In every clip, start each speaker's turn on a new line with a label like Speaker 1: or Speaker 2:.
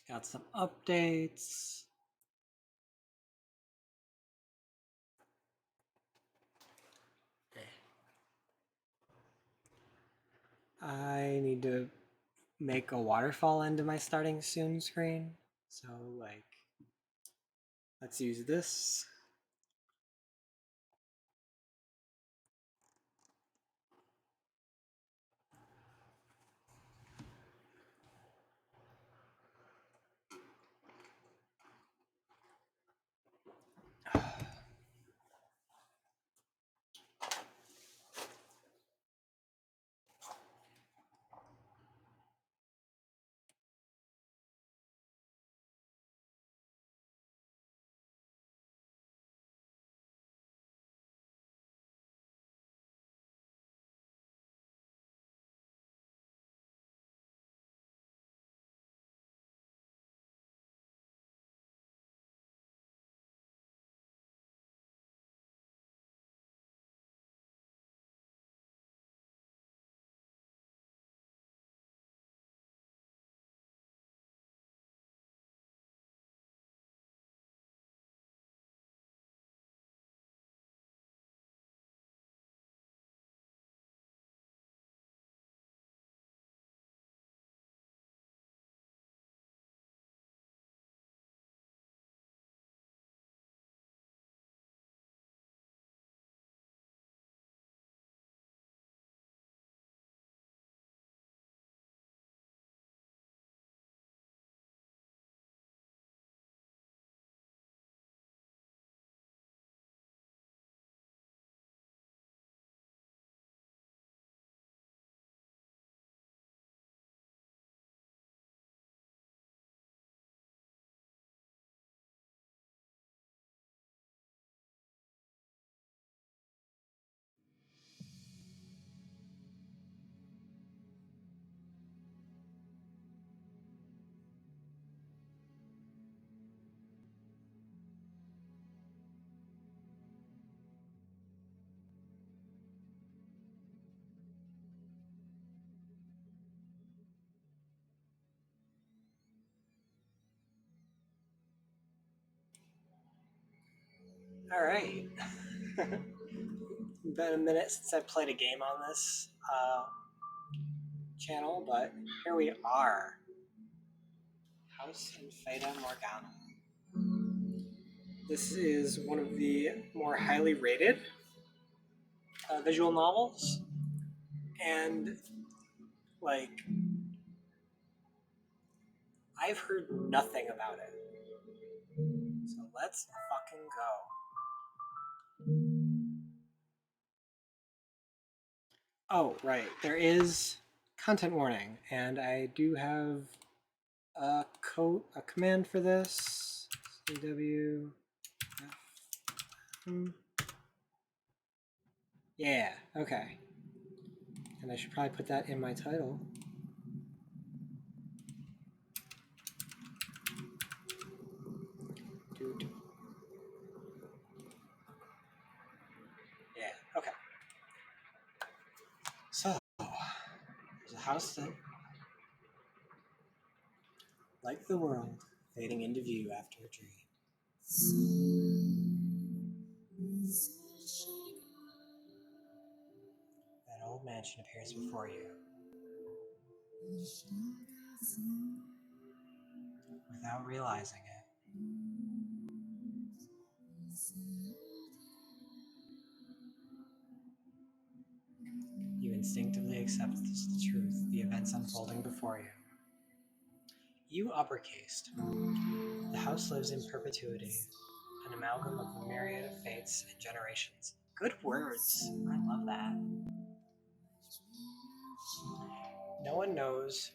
Speaker 1: Got some updates. I need to make a waterfall into my starting soon screen. So like, let's use this. All right. Been a minute since I played a game on this channel, but here we are. House in Fata Morgana. This is one of the more highly rated visual novels, and like I've heard nothing about it. So let's fucking go. Oh, right. There is content warning, and I do have a command for this. CW. Yeah, okay. And I should probably put that in my title. Dude. Yeah, okay. So, there's a house that, like the world, fading into view after a dream. That old mansion appears before you. Without realizing it. You instinctively accept this the truth, the events unfolding before you. You uppercased. The house lives in perpetuity, an amalgam of a myriad of fates and generations. Good words. I love that. No one knows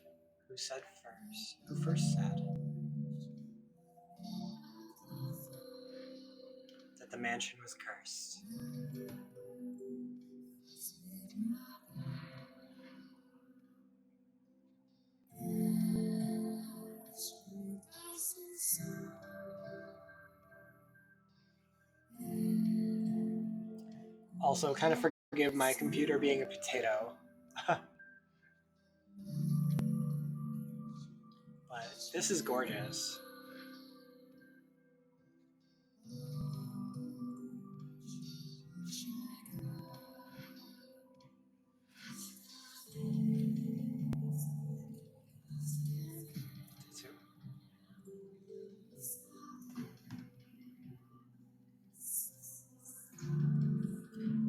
Speaker 1: who first said that the mansion was cursed. Also, kind of forgive my computer being a potato. But this is gorgeous.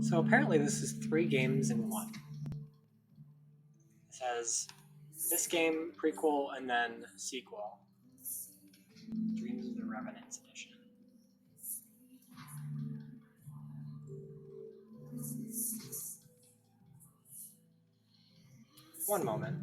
Speaker 1: So apparently this is 3 games in one. It says this game, prequel, and then sequel. Dreams of the Revenants edition. One moment.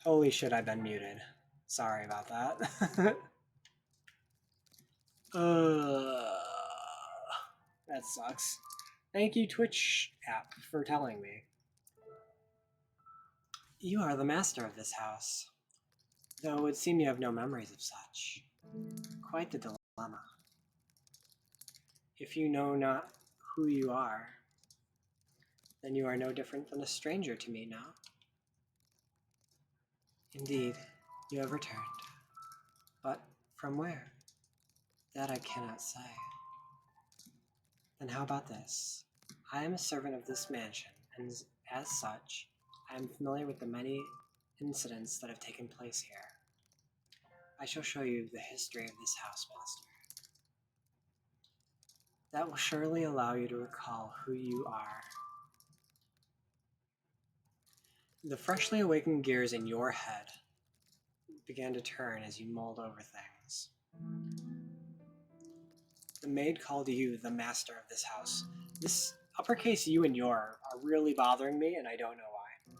Speaker 1: Holy shit, I've been muted. Sorry about that. uh, that sucks. Thank you, Twitch app, for telling me. You are the master of this house, though it would seem you have no memories of such. Quite the dilemma. If you know not who you are, then you are no different than a stranger to me now. Indeed, you have returned. But from where? That I cannot say. Then how about this? I am a servant of this mansion, and as such, I am familiar with the many incidents that have taken place here. I shall show you the history of this house, master. That will surely allow you to recall who you are. The freshly awakened gears in your head began to turn as you mulled over things. The maid called you the master of this house. This uppercase you and your are really bothering me, and I don't know why.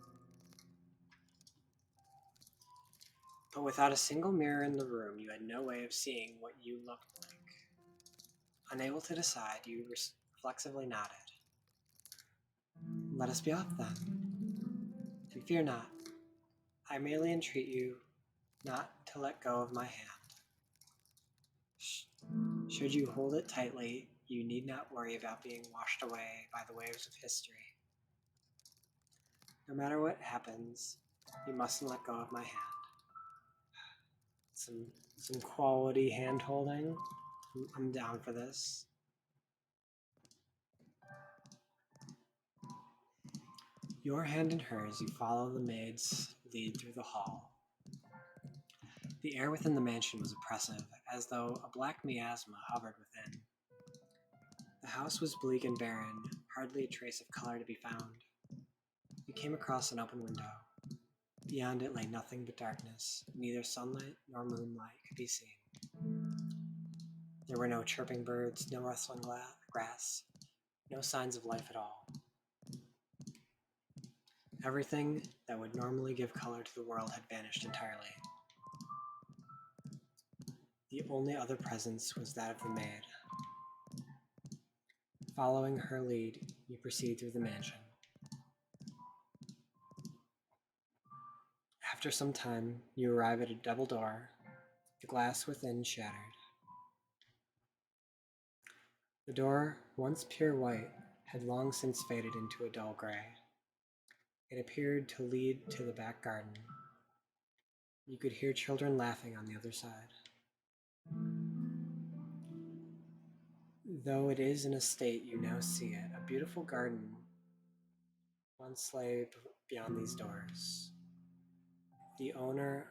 Speaker 1: But without a single mirror in the room, you had no way of seeing what you looked like. Unable to decide, you reflexively nodded. Let us be off then. And fear not. I merely entreat you not to let go of my hand. Should you hold it tightly, you need not worry about being washed away by the waves of history. No matter what happens, you mustn't let go of my hand. Some quality hand holding. I'm down for this. Your hand in hers, you follow the maid's lead through the hall. The air within the mansion was oppressive, as though a black miasma hovered within. The house was bleak and barren, hardly a trace of color to be found. You came across an open window. Beyond it lay nothing but darkness. Neither sunlight nor moonlight could be seen. There were no chirping birds, no rustling grass, no signs of life at all. Everything that would normally give color to the world had vanished entirely. The only other presence was that of the maid. Following her lead, you proceed through the mansion. After some time, you arrive at a double door, the glass within shattered. The door, once pure white, had long since faded into a dull gray. It appeared to lead to the back garden. You could hear children laughing on the other side. Though it is in a state you now see it, a beautiful garden once lay beyond these doors. The owner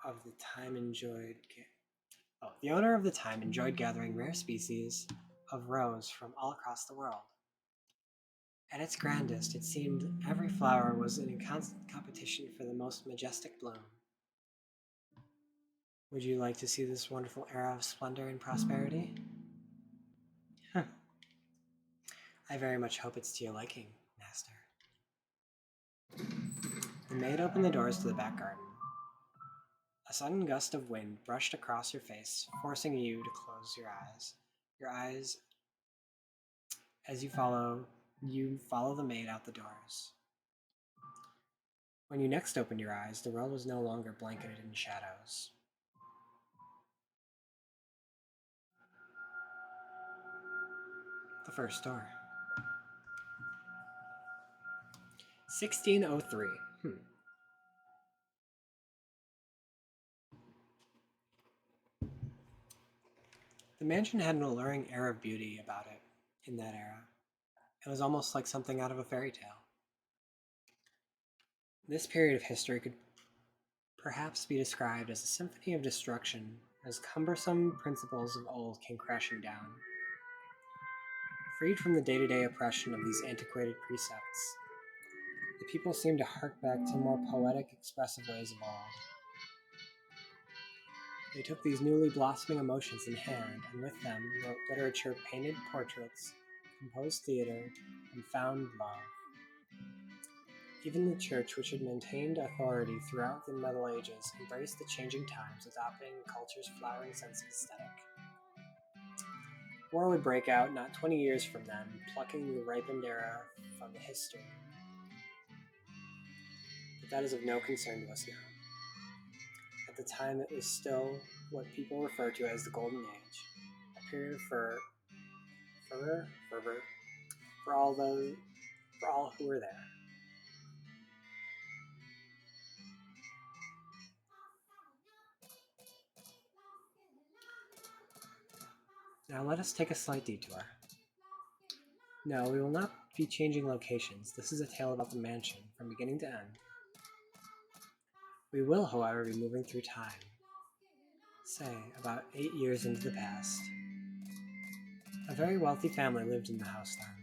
Speaker 1: of the time enjoyed gathering rare species of rose from all across the world. At its grandest, it seemed every flower was in a constant competition for the most majestic bloom. Would you like to see this wonderful era of splendor and prosperity? I very much hope it's to your liking, master. The maid opened the doors to the back garden. A sudden gust of wind brushed across your face, forcing you to close your eyes. Your eyes, as you follow the maid out the doors. When you next opened your eyes, the world was no longer blanketed in shadows. The first door. 1603. The mansion had an alluring air of beauty about it in that era. It was almost like something out of a fairy tale. This period of history could perhaps be described as a symphony of destruction as cumbersome principles of old came crashing down. Freed from the day-to-day oppression of these antiquated precepts, the people seemed to hark back to more poetic, expressive ways of old. They took these newly blossoming emotions in hand, and with them wrote literature, painted portraits, composed theater, and found love. Even the church, which had maintained authority throughout the Middle Ages, embraced the changing times, adopting culture's flowering sense of aesthetic. War would break out not 20 years from then, plucking the ripened era from the history. But that is of no concern to us now. At the time, it was still what people refer to as the Golden Age, a period of fervor for all who were there. Now let us take a slight detour. No, we will not be changing locations. This is a tale about the mansion, from beginning to end. We will, however, be moving through time. Say, about 8 years into the past. A very wealthy family lived in the house then.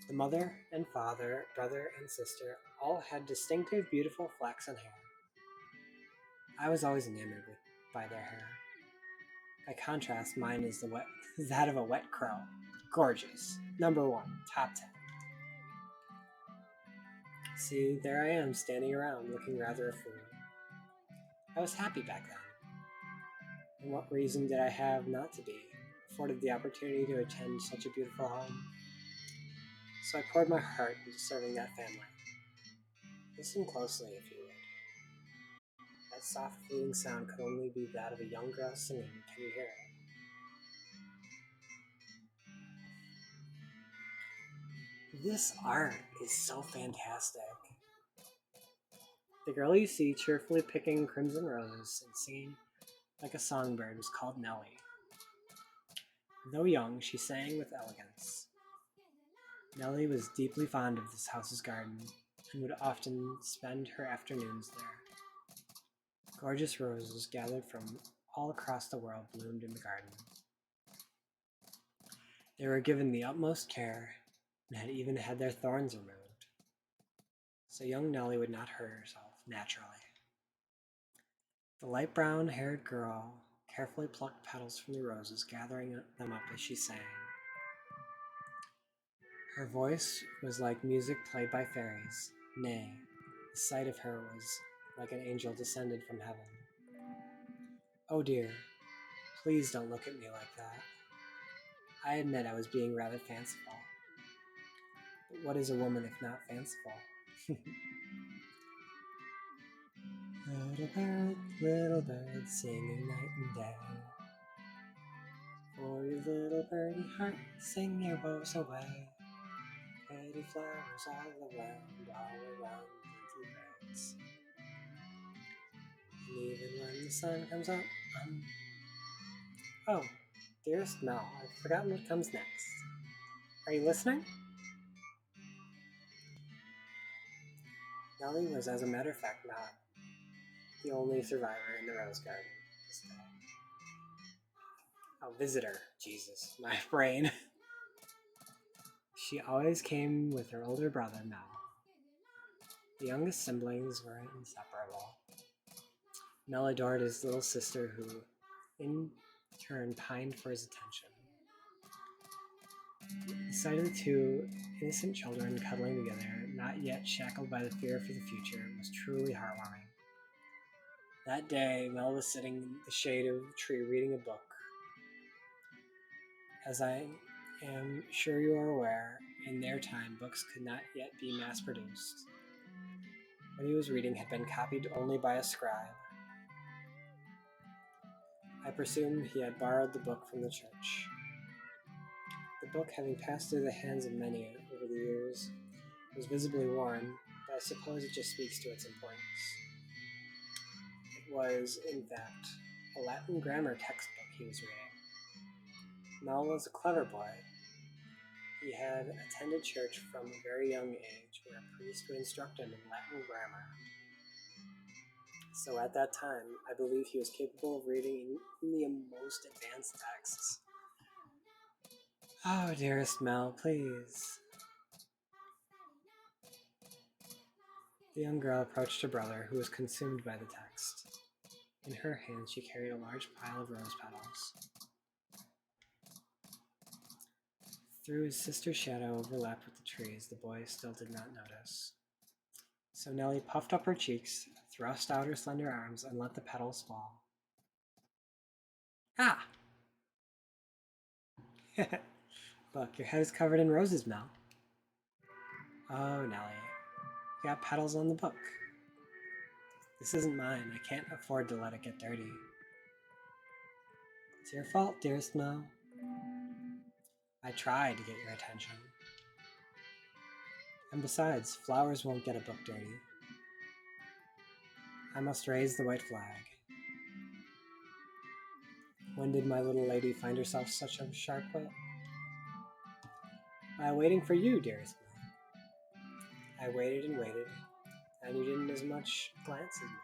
Speaker 1: The mother and father, brother and sister all had distinctive, beautiful flaxen hair. I was always enamored by their hair. By contrast, mine is that of a wet crow. Gorgeous. Number 1, top 10. See, there I am, standing around, looking rather a fool. I was happy back then. And what reason did I have not to be, afforded the opportunity to attend such a beautiful home? So I poured my heart into serving that family. Listen closely, if you would. That soft, fleeting sound could only be that of a young girl singing. Can you hear it? This art is so fantastic. The girl you see cheerfully picking crimson roses and singing like a songbird was called Nellie. Though young, she sang with elegance. Nellie was deeply fond of this house's garden and would often spend her afternoons there. Gorgeous roses gathered from all across the world bloomed in the garden. They were given the utmost care and had even had their thorns removed, so young Nellie would not hurt herself naturally. The light brown-haired girl carefully plucked petals from the roses, gathering them up as she sang. Her voice was like music played by fairies. Nay, the sight of her was like an angel descended from heaven. Oh dear, please don't look at me like that. I admit I was being rather fanciful. But what is a woman if not fanciful? Little bird, singing night and day. For your little birdie heart, sing your woes away. Pretty flowers all around dainty birds. And even when the sun comes up, oh, dearest Mel, I've forgotten what comes next. Are you listening? Nellie was, as a matter of fact, not the only survivor in the rose garden this day. Oh, visitor. Jesus, my brain. She always came with her older brother, Mel. The youngest siblings were inseparable. Mel adored his little sister, who, in turn, pined for his attention. The sight of the two innocent children cuddling together, not yet shackled by the fear for the future, was truly heartwarming. That day, Mel was sitting in the shade of a tree reading a book. As I am sure you are aware, in their time, books could not yet be mass-produced. What he was reading had been copied only by a scribe. I presume he had borrowed the book from the church. The book, having passed through the hands of many over the years, was visibly worn, but I suppose it just speaks to its importance. It was, in fact, a Latin grammar textbook he was reading. Mel was a clever boy. He had attended church from a very young age, where a priest would instruct him in Latin grammar. So at that time, I believe he was capable of reading in the most advanced texts. Oh, dearest Mel, please. The young girl approached her brother, who was consumed by the text. In her hand, she carried a large pile of rose petals. Through his sister's shadow overlapped with the trees, the boy still did not notice. So Nellie puffed up her cheeks, thrust out her slender arms, and let the petals fall. Ah! Look, your head is covered in roses, Mel. Oh, Nellie, you got petals on the book. This isn't mine. I can't afford to let it get dirty. It's your fault, dearest Mel. I tried to get your attention. And besides, flowers won't get a book dirty. I must raise the white flag. When did my little lady find herself such a sharp wit? While waiting for you, dearest Mel. I waited and waited, and you didn't as much glance as me.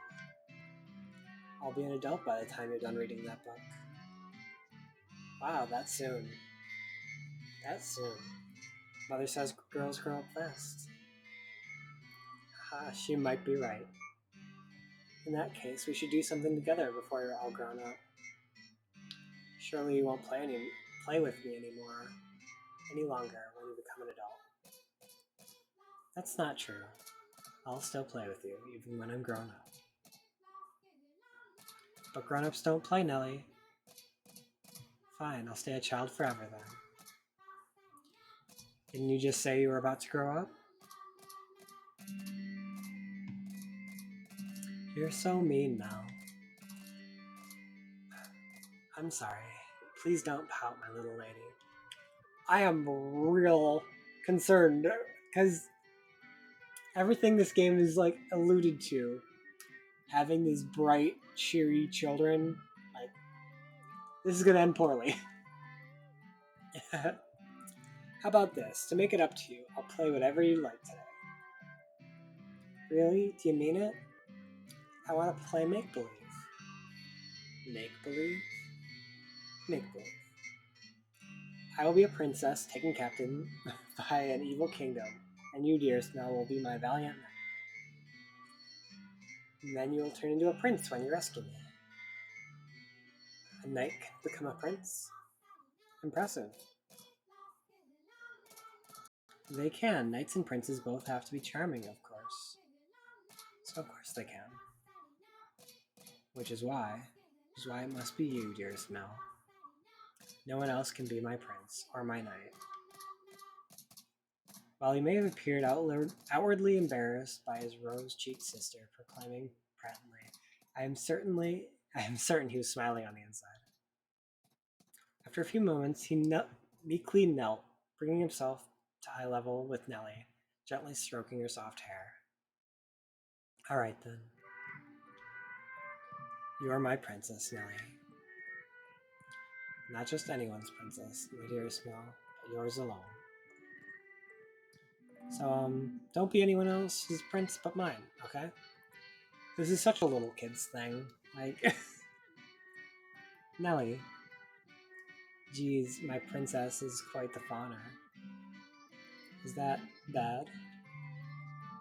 Speaker 1: I'll be an adult by the time you're done reading that book. Wow, that soon. That soon. Mother says girls grow up fast. She might be right. In that case, we should do something together before you're all grown up. Surely you won't play with me any longer when you become an adult. That's not true. I'll still play with you, even when I'm grown up. But grown-ups don't play, Nellie. Fine, I'll stay a child forever then. Didn't you just say you were about to grow up? You're so mean, Mel. I'm sorry. Please don't pout, my little lady. I am real concerned because everything this game is like alluded to, having these bright, cheery children, like this is gonna end poorly. How about this? To make it up to you, I'll play whatever you like today. Really? Do you mean it? I want to play make-believe. Make-believe? Make-believe. I will be a princess taken captain by an evil kingdom, and you, dearest Mel, will be my valiant knight. And then you will turn into a prince when you rescue me. A knight can become a prince? Impressive. They can. Knights and princes both have to be charming, of course. So of course they can. Which is why it must be you, dearest Mel. No one else can be my prince or my knight. While he may have appeared outwardly embarrassed by his rose-cheeked sister proclaiming prattily, I am certain he was smiling on the inside. After a few moments, he meekly knelt, bringing himself to eye level with Nellie, gently stroking her soft hair. All right, then. You are my princess, Nellie. Not just anyone's princess, my dearest Mel, but yours alone. So, don't be anyone else's prince but mine, okay? This is such a little kid's thing. Like, Nellie. Geez, my princess is quite the fawner. Is that bad?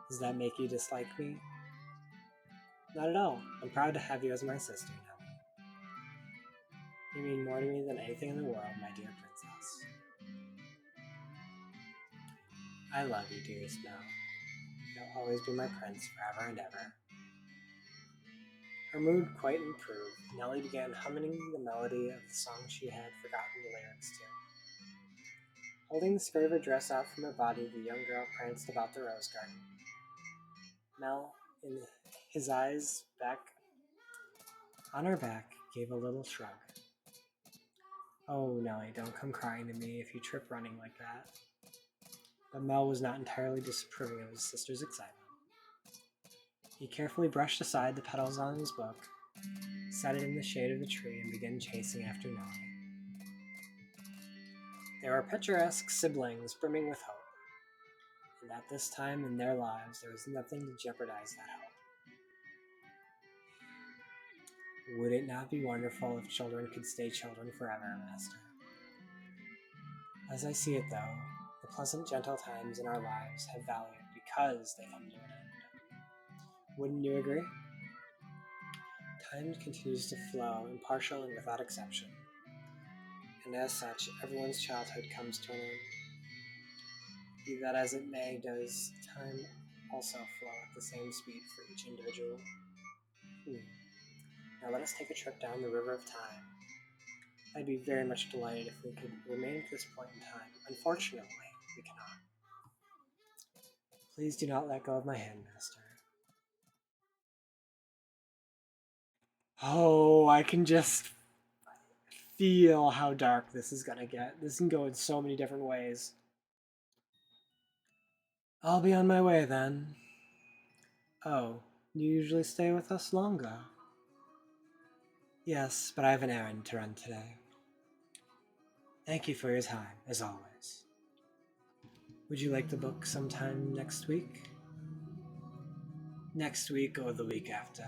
Speaker 1: Does that make you dislike me? Not at all. I'm proud to have you as my sister, Nellie. You mean more to me than anything in the world, my dear princess. I love you, dearest Mel. You'll always be my prince forever and ever. Her mood quite improved. Nellie began humming the melody of the song she had forgotten the lyrics to. Holding the skirt of her dress out from her body, the young girl pranced about the rose garden. Mel, in his eyes back on her back, gave a little shrug. Oh, Nellie, don't come crying to me if you trip running like that. But Mel was not entirely disapproving of his sister's excitement. He carefully brushed aside the petals on his book, set it in the shade of the tree, and began chasing after Nellie. They were picturesque siblings brimming with hope, and at this time in their lives there was nothing to jeopardize that hope. Would it not be wonderful if children could stay children forever, Master? As I see it, though, the pleasant, gentle times in our lives have value because they come to an end. Wouldn't you agree? Time continues to flow, impartial and without exception. And as such, everyone's childhood comes to an end. Be that as it may, does time also flow at the same speed for each individual? Now let us take a trip down the river of time. I'd be very much delighted if we could remain at this point in time. Unfortunately, we cannot. Please do not let go of my hand, Master. Oh, I can just feel how dark this is gonna get. This can go in so many different ways. I'll be on my way then. Oh, you usually stay with us longer. Yes, but I have an errand to run today. Thank you for your time, as always. Would you like the book sometime next week? Next week or the week after?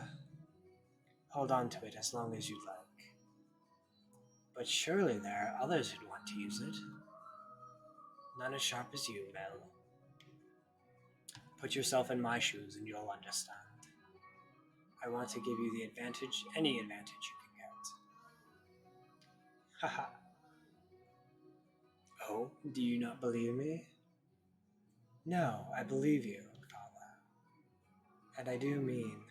Speaker 1: Hold on to it as long as you'd like. But surely there are others who'd want to use it. None as sharp as you, Mel. Put yourself in my shoes and you'll understand. I want to give you the advantage, any advantage you can get. Haha. Oh, do you not believe me? No, I believe you, Father. And I do mean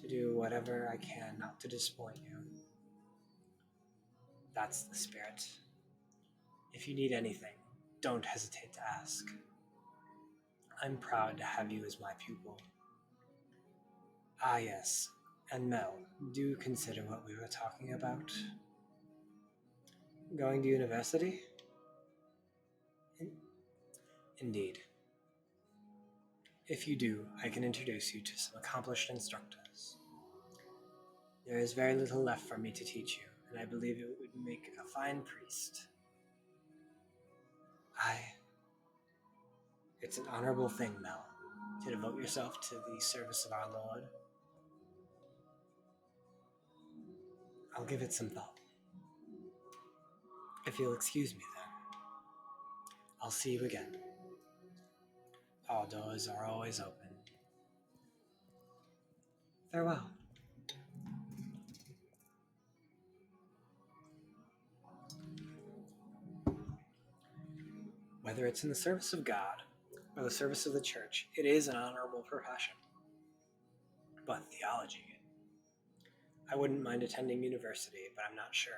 Speaker 1: to do whatever I can not to disappoint you. That's the spirit. If you need anything, don't hesitate to ask. I'm proud to have you as my pupil. Ah, yes. And Mel, do consider what we were talking about. Going to university? Indeed. If you do, I can introduce you to some accomplished instructors. There is very little left for me to teach you, and I believe it would make a fine priest. It's an honorable thing, Mel, to devote yourself to the service of our Lord. I'll give it some thought. If you'll excuse me, then, I'll see you again. All doors are always open. Farewell. Whether it's in the service of God or the service of the church, it is an honorable profession. But theology. I wouldn't mind attending university, but I'm not sure.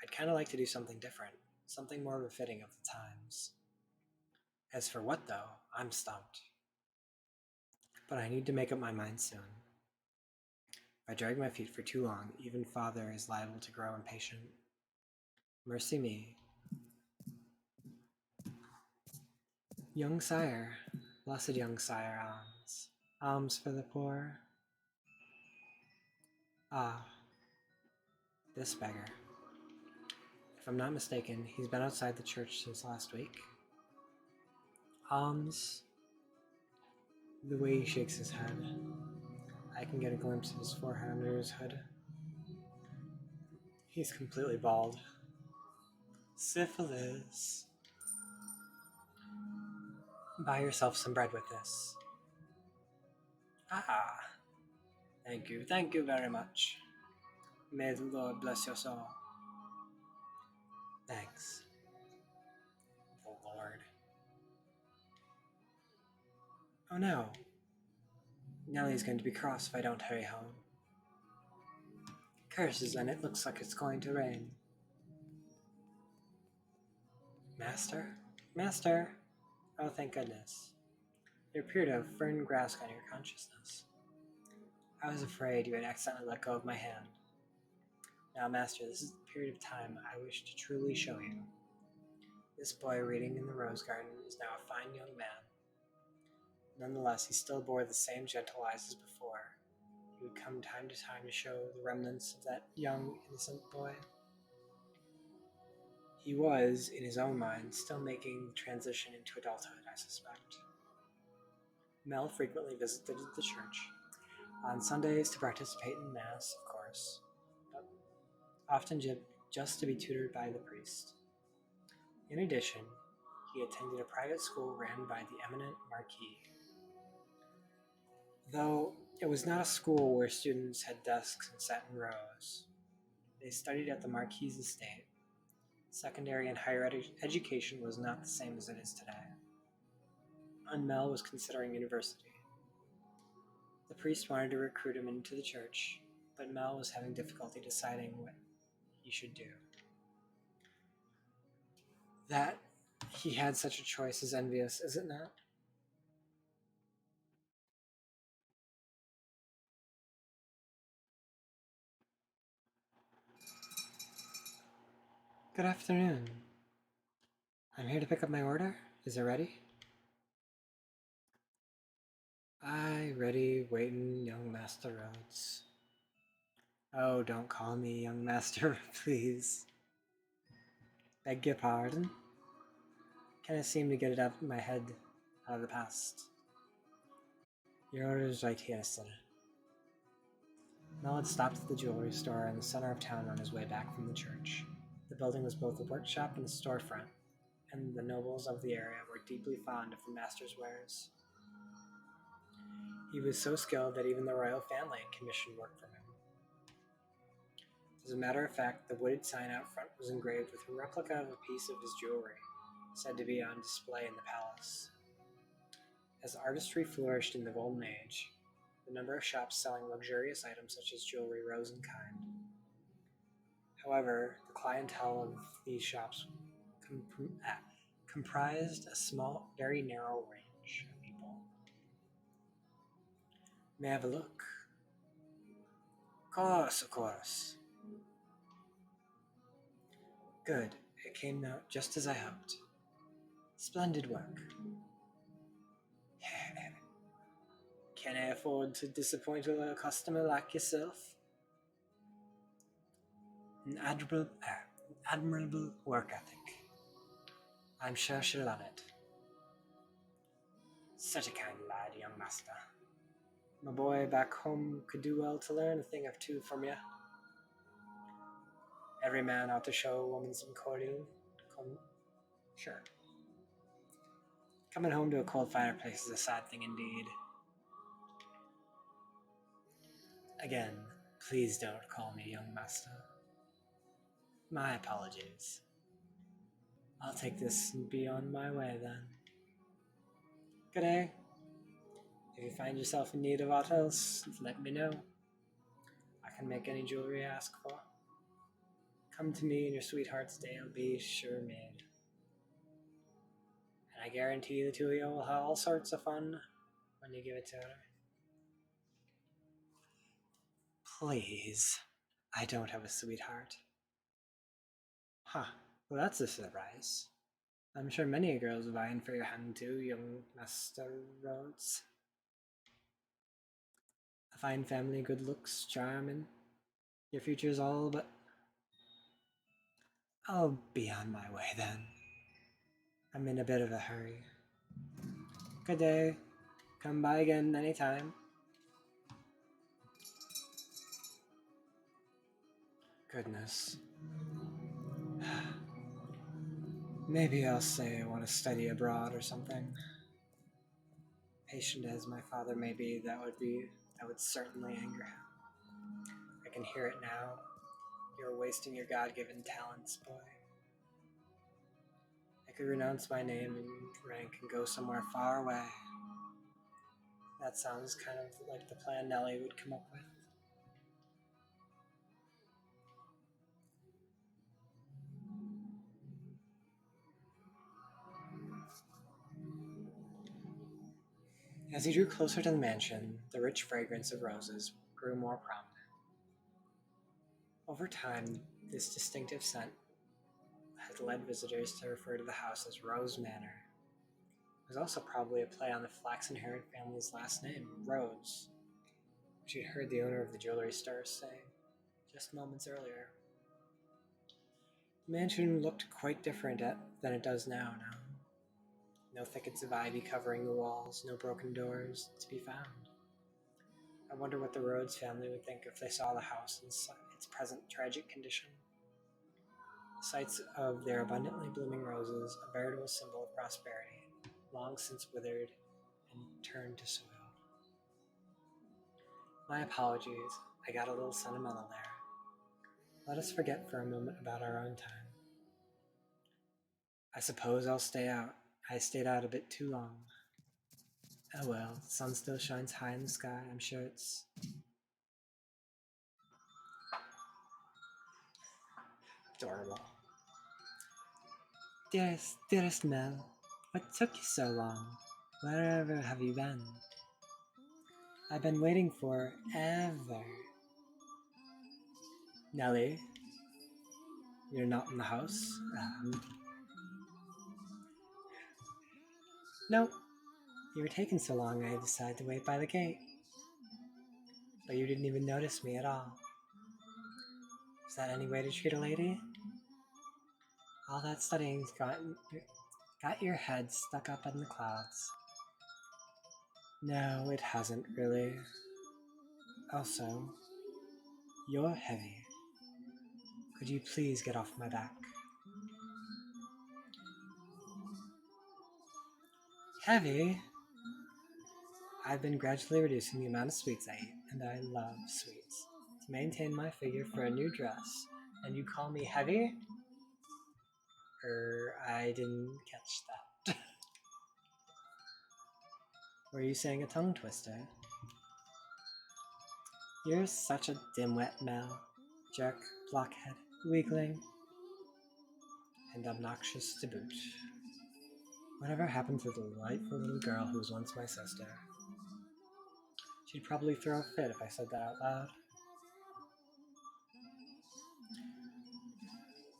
Speaker 1: I'd kind of like to do something different, something more befitting of the times. As for what, though, I'm stumped. But I need to make up my mind soon. If I drag my feet for too long, even Father is liable to grow impatient. Mercy me. Young sire, blessed young sire, alms. Alms for the poor. Ah, this beggar. If I'm not mistaken, he's been outside the church since last week. Alms. The way he shakes his head. I can get a glimpse of his forehead under his hood. He's completely bald. Syphilis. Buy yourself some bread with this. Ah, thank you very much. May the Lord bless your soul. Thanks. The Lord. Oh no. Nellie's going to be cross if I don't hurry home. Curses, and it looks like it's going to rain. Master? Master! Oh, thank goodness. There appeared to have fern grass on your consciousness. I was afraid you had accidentally let go of my hand. Now, Master, this is the period of time I wish to truly show you. This boy reading in the rose garden is now a fine young man. Nonetheless, he still bore the same gentle eyes as before. He would come time to time to show the remnants of that young, innocent boy. He was, in his own mind, still making the transition into adulthood, I suspect. Mel frequently visited the church, on Sundays to participate in Mass, of course, but often just to be tutored by the priest. In addition, he attended a private school ran by the eminent Marquis. Though it was not a school where students had desks and sat in rows. They studied at the Marquis' estate. Secondary and higher education was not the same as it is today. and Mel was considering university. The priest wanted to recruit him into the church, but Mel was having difficulty deciding what he should do. That he had such a choice is envious, is it not? Good afternoon. I'm here to pick up my order. Is it ready? Aye, ready, waiting, young Master Rhodes. Oh, don't call me young Master, please. Beg your pardon? Can't seem to get it out of my head, out of the past. Your order is right here, sir. Mel had stopped at the jewelry store in the center of town on his way back from the church. The building was both a workshop and a storefront, and the nobles of the area were deeply fond of the master's wares. He was so skilled that even the royal family commissioned work from him. As a matter of fact, the wooded sign out front was engraved with a replica of a piece of his jewelry, said to be on display in the palace. As artistry flourished in the Golden Age, the number of shops selling luxurious items such as jewelry rose in kind. However, the clientele of these shops comprised a small, very narrow range of people. May I have a look? Of course, of course. Good. It came out just as I hoped. Splendid work. Can I afford to disappoint a customer like yourself? An admirable work ethic. I'm sure she'll love it. Such a kind lad, young master. My boy back home could do well to learn a thing or two from you. Every man ought to show a woman some courting. Sure. Coming home to a cold fireplace is a sad thing indeed. Again, please don't call me young master. My apologies. I'll take this and be on my way then. Good day. If you find yourself in need of aught else, let me know. I can make any jewelry you ask for. Come to me and your sweetheart's day will be sure made. And I guarantee the two of you will have all sorts of fun when you give it to her. Please. I don't have a sweetheart. Huh. Well, that's a surprise. I'm sure many girls are vying for your hand too, young Master Rhodes. A fine family, good looks, charming. Your future's all but... I'll be on my way then. I'm in a bit of a hurry. Good day. Come by again anytime. Goodness. Maybe I'll say I want to study abroad or something. Patient as my father may be, that would certainly anger him. I can hear it now. You're wasting your God-given talents, boy. I could renounce my name and rank and go somewhere far away. That sounds kind of like the plan Nellie would come up with. As he drew closer to the mansion, the rich fragrance of roses grew more prominent. Over time, this distinctive scent had led visitors to refer to the house as Rose Manor. It was also probably a play on the flaxen-haired family's last name, Rhodes, which he'd heard the owner of the jewelry store say just moments earlier. The mansion looked quite different than it does now. No thickets of ivy covering the walls, no broken doors to be found. I wonder what the Rhodes family would think if they saw the house in its present tragic condition. The sights of their abundantly blooming roses, a veritable symbol of prosperity, long since withered and turned to soil. My apologies, I got a little sentimental there. Let us forget for a moment about our own time. I suppose I'll stay out. I stayed out a bit too long. Oh well, the sun still shines high in the sky. I'm sure it's adorable. Dearest Mel, what took you so long? Wherever have you been? I've been waiting for ever. Nellie, you're not in the house? No, you were taking so long I decided to wait by the gate. But you didn't even notice me at all. Is that any way to treat a lady? All that studying's got your head stuck up in the clouds. No, it hasn't really. Also, you're heavy. Could you please get off my back? Heavy? I've been gradually reducing the amount of sweets I eat, and I love sweets. To maintain my figure for a new dress, and you call me heavy? I didn't catch that. Were you saying a tongue twister? You're such a dimwit, Mel. Jerk, blockhead, weakling, and obnoxious to boot. Whatever happened to the delightful little girl who was once my sister? She'd probably throw a fit if I said that out loud.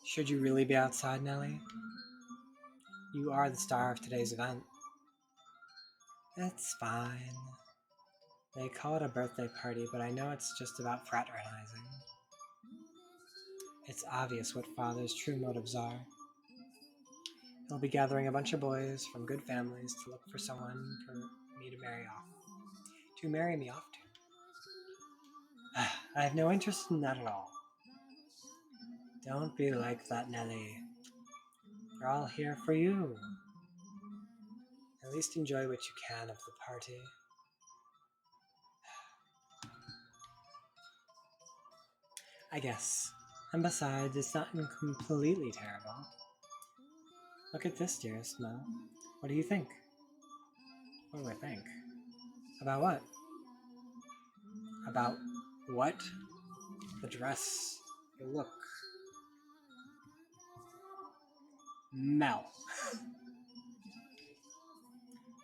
Speaker 1: Should you really be outside, Nellie? You are the star of today's event. It's fine. They call it a birthday party, but I know it's just about fraternizing. It's obvious what Father's true motives are. He'll be gathering a bunch of boys from good families to look for someone for me to marry me off to. I have no interest in that at all. Don't be like that, Nellie. We're all here for you. At least enjoy what you can of the party. I guess. And besides, it's not completely terrible. Look at this, dearest Mo. What do you think? What do I think? About what? About what? The dress. The look. Mel.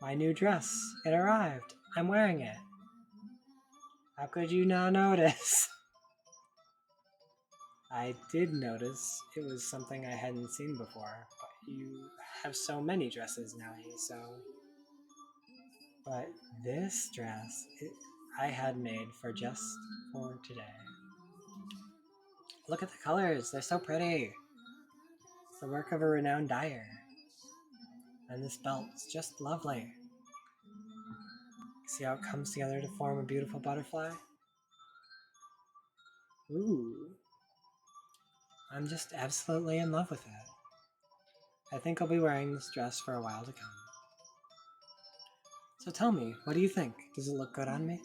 Speaker 1: My new dress. It arrived. I'm wearing it. How could you not notice? I did notice it was something I hadn't seen before, but you have so many dresses now, so... But this dress, I had made just for today. Look at the colors, they're so pretty. It's the work of a renowned dyer. And this belt's just lovely. See how it comes together to form a beautiful butterfly? Ooh. I'm just absolutely in love with it. I think I'll be wearing this dress for a while to come. So tell me, what do you think? Does it look good on me?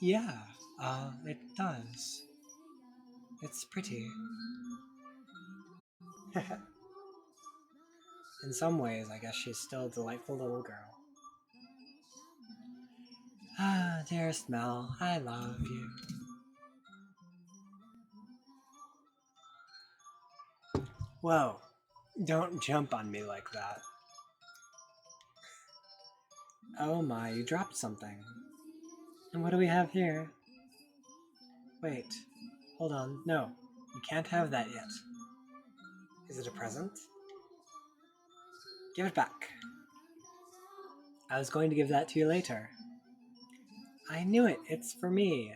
Speaker 1: Yeah, it does. It's pretty. In some ways, I guess she's still a delightful little girl. Ah, dearest Mel, I love you. Whoa, don't jump on me like that. Oh my, you dropped something. And what do we have here? Wait, hold on, no, you can't have that yet. Is it a present? Give it back. I was going to give that to you later. I knew it, it's for me.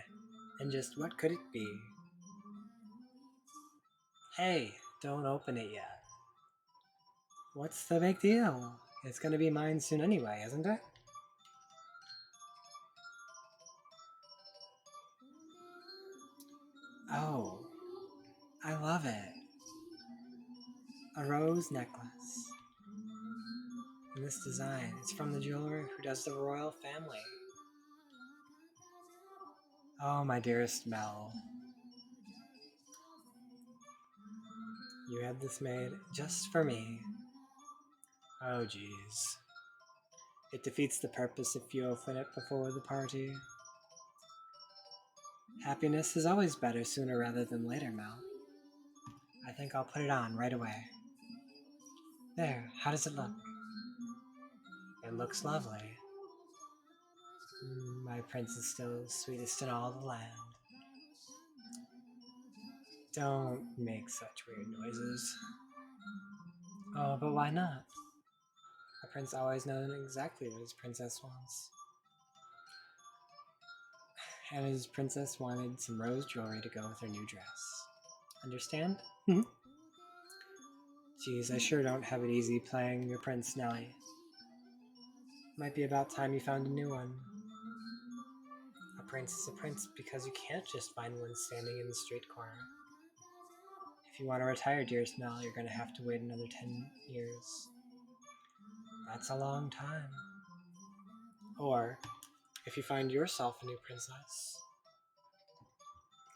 Speaker 1: And just what could it be? Hey, don't open it yet. What's the big deal? It's gonna be mine soon anyway, isn't it? Oh, I love it. A rose necklace. And this design, it's from the jeweler who does the royal family. Oh, my dearest Mel. You had this made just for me. Oh, geez. It defeats the purpose if you open it before the party. Happiness is always better sooner rather than later, Mel. I think I'll put it on right away. There, how does it look? It looks lovely. My prince is still sweetest in all the land. Don't make such weird noises. Oh, but why not? A prince always knows exactly what his princess wants. And his princess wanted some rose jewelry to go with her new dress. Understand? Geez, I sure don't have it easy playing your prince, Nellie. Might be about time you found a new one. A prince is a prince because you can't just find one standing in the street corner. If you want to retire, dearest Mel, you're going to have to wait another 10 years. That's a long time. Or, if you find yourself a new princess.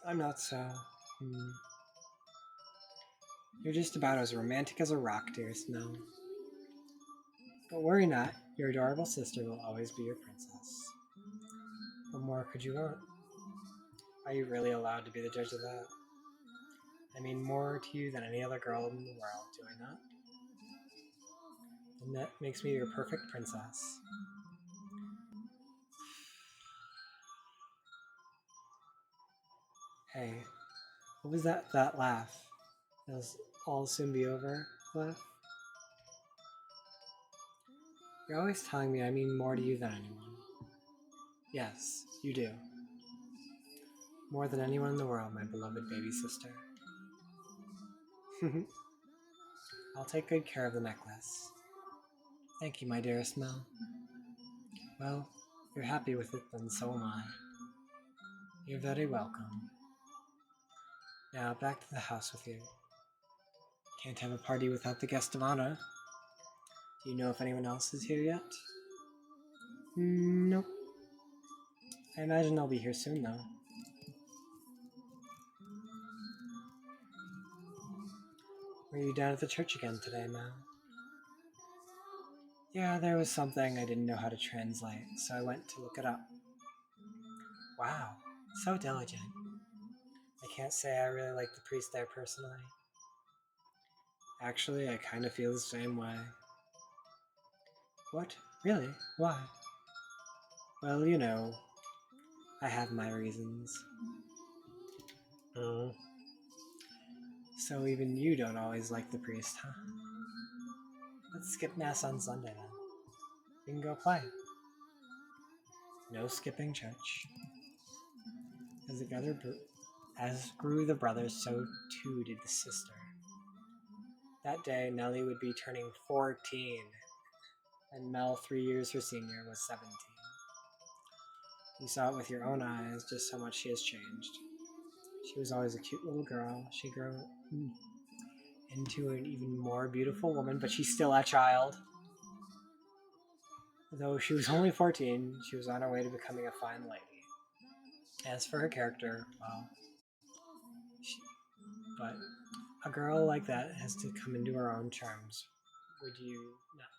Speaker 1: I'm not so. You're just about as romantic as a rock, dearest Mel. But worry not, your adorable sister will always be your princess. What more could you want? Are you really allowed to be the judge of that? I mean more to you than any other girl in the world, do I not? And that makes me your perfect princess. Hey, what was that laugh? It'll all soon be over laugh? You're always telling me I mean more to you than anyone. Yes, you do. More than anyone in the world, my beloved baby sister. I'll take good care of the necklace. Thank you, my dearest Mel. Well, if you're happy with it, then so am I. You're very welcome. Now back to the house with you. Can't have a party without the guest of honor. Do you know if anyone else is here yet? Nope. I imagine they'll be here soon, though. Were you down at the church again today, Mel? Yeah, there was something I didn't know how to translate, so I went to look it up. Wow, so diligent. I can't say I really like the priest there personally. Actually, I kind of feel the same way. What? Really? Why? Well, you know, I have my reasons. Oh. So even you don't always like the priest, huh? Let's skip Mass on Sunday then. We can go play. No skipping church. As grew the brothers, so too did the sister. That day, Nellie would be turning 14, and Mel, 3 years her senior, was 17. You saw it with your own eyes just how much she has changed. She was always a cute little girl. She grew into an even more beautiful woman, but she's still a child. Though she was only 14, she was on her way to becoming a fine lady. As for her character, well, but a girl like that has to come into her own charms, would you not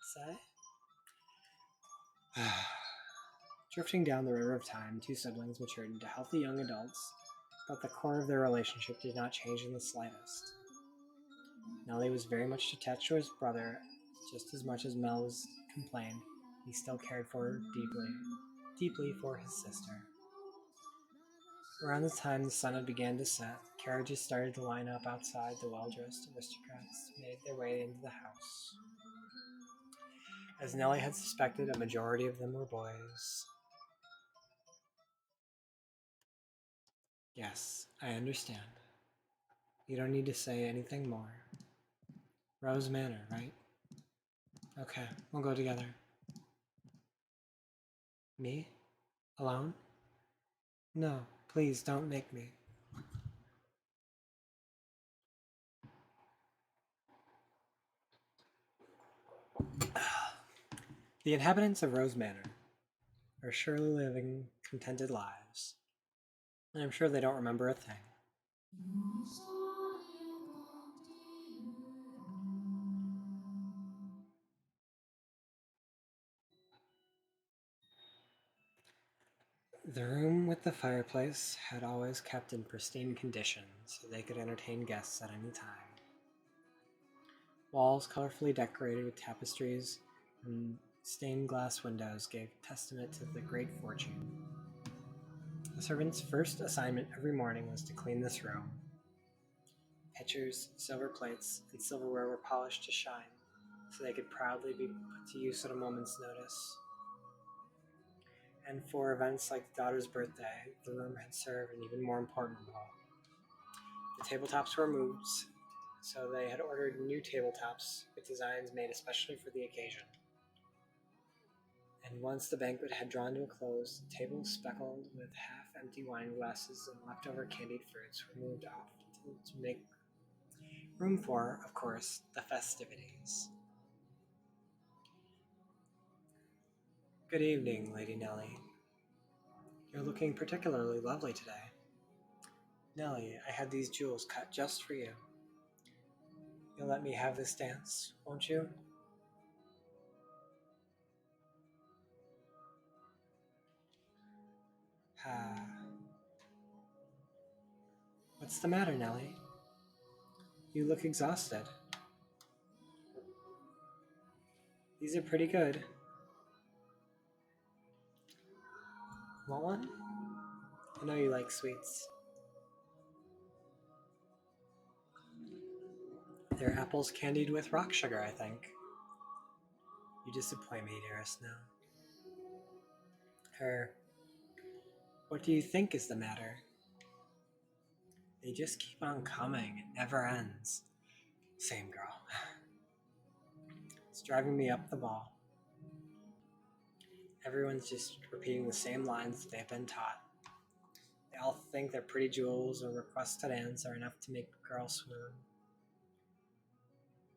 Speaker 1: say? Drifting down the river of time, two siblings matured into healthy young adults, but the core of their relationship did not change in the slightest. Nellie was very much attached to his brother, just as much as Mel was complained. He still cared for her deeply for his sister. Around the time the sun had began to set, carriages started to line up outside. The well-dressed aristocrats made their way into the house. As Nellie had suspected, a majority of them were boys. Yes, I understand. You don't need to say anything more. Rose Manor, right? Okay, we'll go together. Me? Alone? No, please don't make me. The inhabitants of Rose Manor are surely living contented lives, and I'm sure they don't remember a thing. The room with the fireplace had always kept in pristine condition so they could entertain guests at any time. Walls colorfully decorated with tapestries and stained glass windows gave testament to the great fortune. The servant's first assignment every morning was to clean this room. Pitchers, silver plates, and silverware were polished to shine, so they could proudly be put to use at a moment's notice. And for events like the daughter's birthday, the room had served an even more important role. The tabletops were moved, so they had ordered new tabletops with designs made especially for the occasion. And once the banquet had drawn to a close, the tables speckled with half-empty wine glasses and leftover candied fruits were moved off to make room for, of course, the festivities. Good evening, Lady Nellie. You're looking particularly lovely today. Nellie, I had these jewels cut just for you. You'll let me have this dance, won't you? Ah. What's the matter, Nellie? You look exhausted. These are pretty good. Want one? I know you like sweets. They're apples candied with rock sugar, I think. You disappoint me, dearest, now. What do you think is the matter? They just keep on coming. It never ends. Same girl. It's driving me up the wall. Everyone's just repeating the same lines that they've been taught. They all think their pretty jewels or requests to dance are enough to make a girl swoon.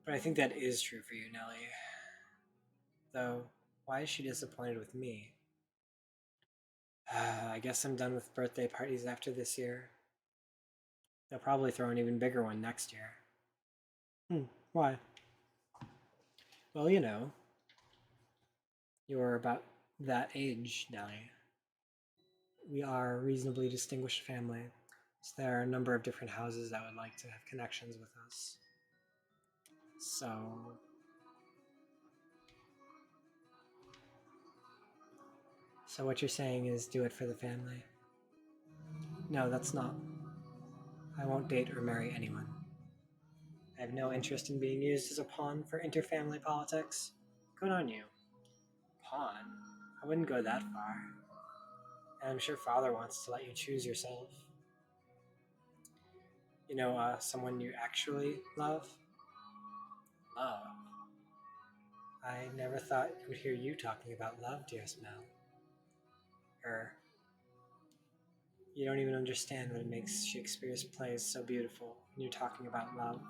Speaker 1: But I think that is true for you, Nellie. Though, why is she disappointed with me? I guess I'm done with birthday parties after this year. They'll probably throw an even bigger one next year. Why? Well, you're about that age, Nellie. We are a reasonably distinguished family, so there are a number of different houses that would like to have connections with us. So what you're saying is do it for the family? No, that's not. I won't date or marry anyone. I have no interest in being used as a pawn for interfamily politics. Good on you. Pawn? I wouldn't go that far. And I'm sure Father wants to let you choose yourself. Someone you actually love? Love? I never thought I would hear you talking about love, dearest Mel. You don't even understand what makes Shakespeare's plays so beautiful when you're talking about love.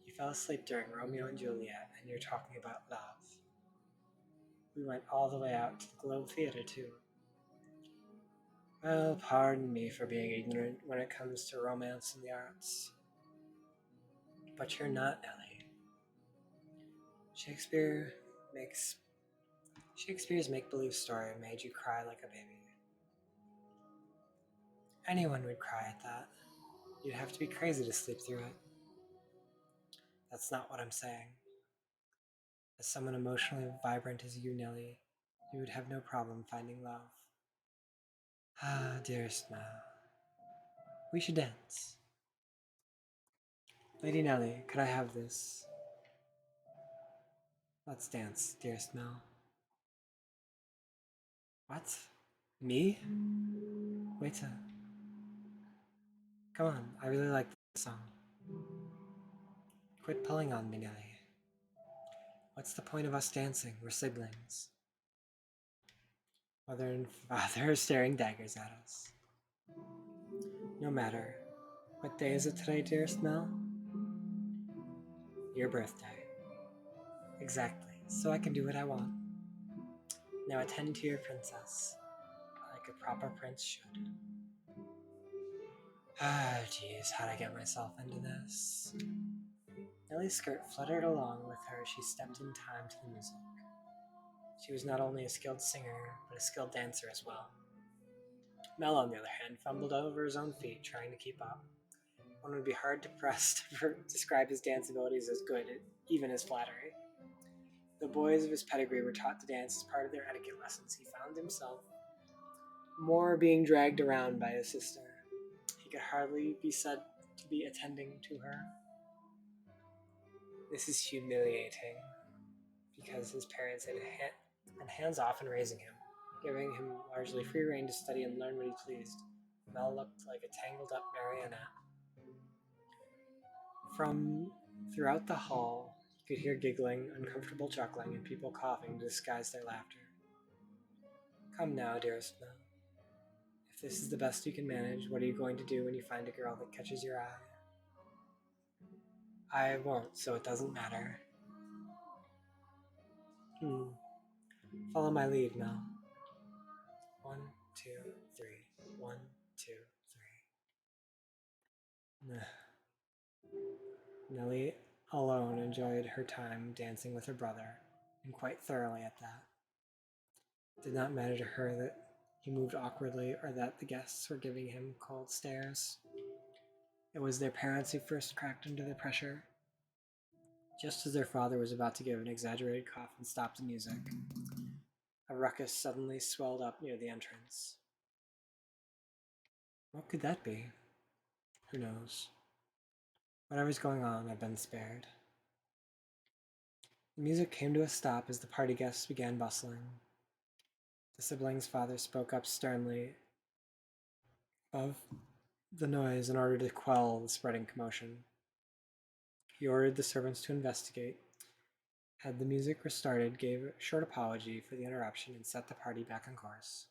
Speaker 1: You fell asleep during Romeo and Juliet, and you're talking about love. We went all the way out to the Globe Theatre, too. Well, pardon me for being ignorant when it comes to romance and the arts. But you're not, Ellie. Shakespeare's make-believe story made you cry like a baby. Anyone would cry at that. You'd have to be crazy to sleep through it. That's not what I'm saying. As someone emotionally vibrant as you, Nellie, you would have no problem finding love. Ah, dearest Mel. We should dance. Lady Nellie, could I have this? Let's dance, dearest Mel. What? Me? Wait a... Come on, I really like this song. Quit pulling on me, Nellie. What's the point of us dancing? We're siblings. Mother and father are staring daggers at us. No matter. What day is it today, dearest Mel? Your birthday. Exactly, so I can do what I want. Now attend to your princess, like a proper prince should. Ah, geez, how'd I get myself into this? Nellie's skirt fluttered along with her as she stepped in time to the music. She was not only a skilled singer, but a skilled dancer as well. Mel, on the other hand, fumbled over his own feet, trying to keep up. One would be hard pressed to describe his dance abilities as good, even as flattery. The boys of his pedigree were taught to dance as part of their etiquette lessons. He found himself more being dragged around by his sister. He could hardly be said to be attending to her. This is humiliating, because his parents had hands off in raising him, giving him largely free rein to study and learn what he pleased. Mel looked like a tangled up marionette. From throughout the hall, you could hear giggling, uncomfortable chuckling, and people coughing to disguise their laughter. Come now, dearest Mel. If this is the best you can manage, what are you going to do when you find a girl that catches your eye? I won't, so it doesn't matter. Follow my lead, Mel. 1, 2, 3. 1, 2, 3. Nellie alone enjoyed her time dancing with her brother, and quite thoroughly at that. It did not matter to her that he moved awkwardly or that the guests were giving him cold stares. It was their parents who first cracked under the pressure. Just as their father was about to give an exaggerated cough and stop the music, a ruckus suddenly swelled up near the entrance. What could that be? Who knows? Whatever's going on, I've been spared. The music came to a stop as the party guests began bustling. The siblings' father spoke up sternly above the noise in order to quell the spreading commotion. He ordered the servants to investigate, had the music restarted, gave a short apology for the interruption, and set the party back on course.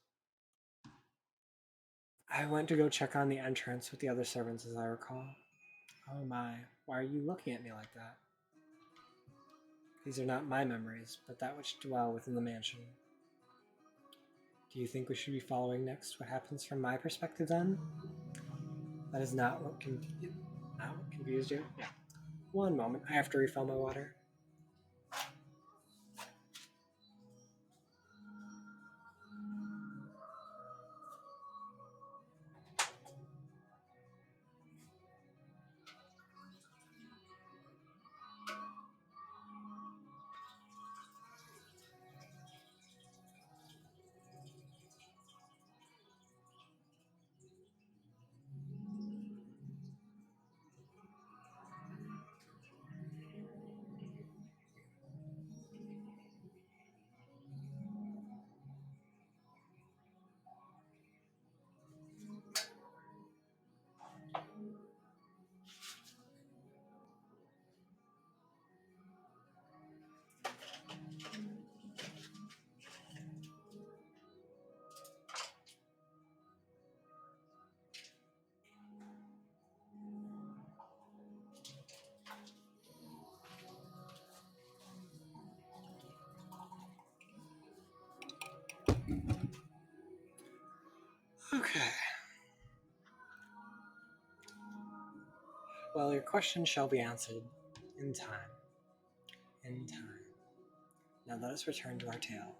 Speaker 1: I went to go check on the entrance with the other servants, as I recall. Oh my, why are you looking at me like that? These are not my memories, but that which dwell within the mansion. Do you think we should be following next what happens from my perspective then? That is not what confused you? Yeah. One moment, I have to refill my water. Okay. Well, your question shall be answered in time. In time. Now let us return to our tale.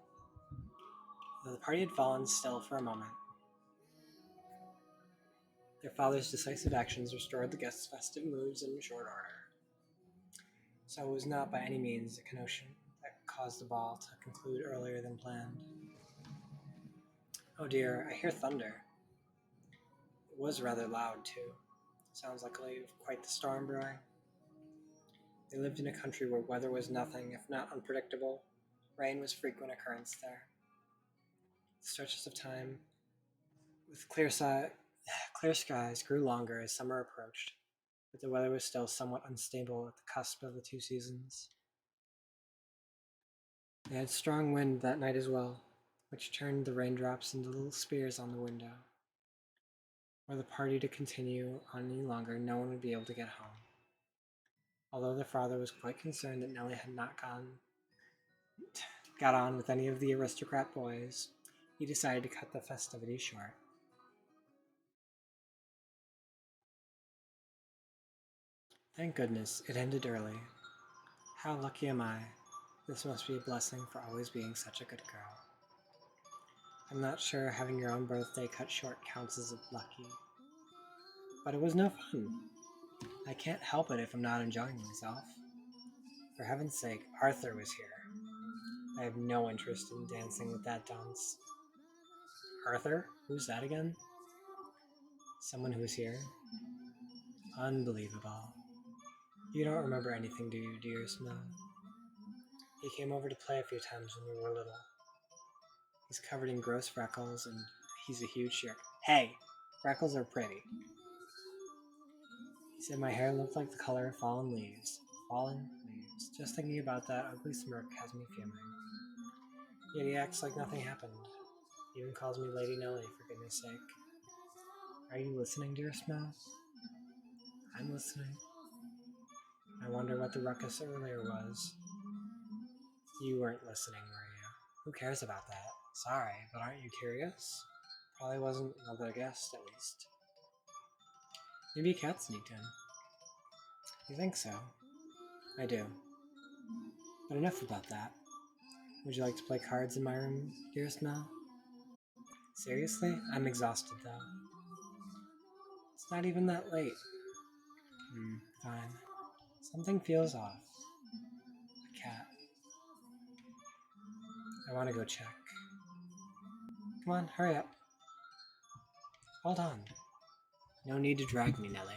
Speaker 1: Though the party had fallen still for a moment, their father's decisive actions restored the guests' festive moods in short order. So it was not by any means a commotion that caused the ball to conclude earlier than planned. Oh dear, I hear thunder. It was rather loud, too. Sounds like quite the storm brewing. They lived in a country where weather was nothing if not unpredictable. Rain was frequent occurrence there. Stretches of time with clear skies grew longer as summer approached, but the weather was still somewhat unstable at the cusp of the two seasons. They had strong wind that night as well, which turned the raindrops into little spears on the window. Were the party to continue on any longer, no one would be able to get home. Although the father was quite concerned that Nellie had not got on with any of the aristocrat boys, he decided to cut the festivities short. Thank goodness, it ended early. How lucky am I? This must be a blessing for always being such a good girl. I'm not sure having your own birthday cut short counts as lucky. But it was no fun. I can't help it if I'm not enjoying myself. For heaven's sake, Arthur was here. I have no interest in dancing with that dunce. Arthur? Who's that again? Someone who was here? Unbelievable. You don't remember anything, do you, dear Snow? He came over to play a few times when we were little. He's covered in gross freckles and he's a huge jerk. Hey! Freckles are pretty. He said my hair looked like the color of fallen leaves. Fallen leaves. Just thinking about that ugly smirk has me fuming. Yet he acts like nothing happened. He even calls me Lady Nellie, for goodness sake. Are you listening, dear Snow? I'm listening. I wonder what the ruckus earlier was. You weren't listening, were you? Who cares about that? Sorry, but aren't you curious? Probably wasn't another guest, at least. Maybe a cat sneaked in. You think so? I do. But enough about that. Would you like to play cards in my room, dearest Mel? Seriously? I'm exhausted, though. It's not even that late. Fine. Something feels off. A cat. I want to go check. Come on, hurry up. Hold on. No need to drag me, Nellie.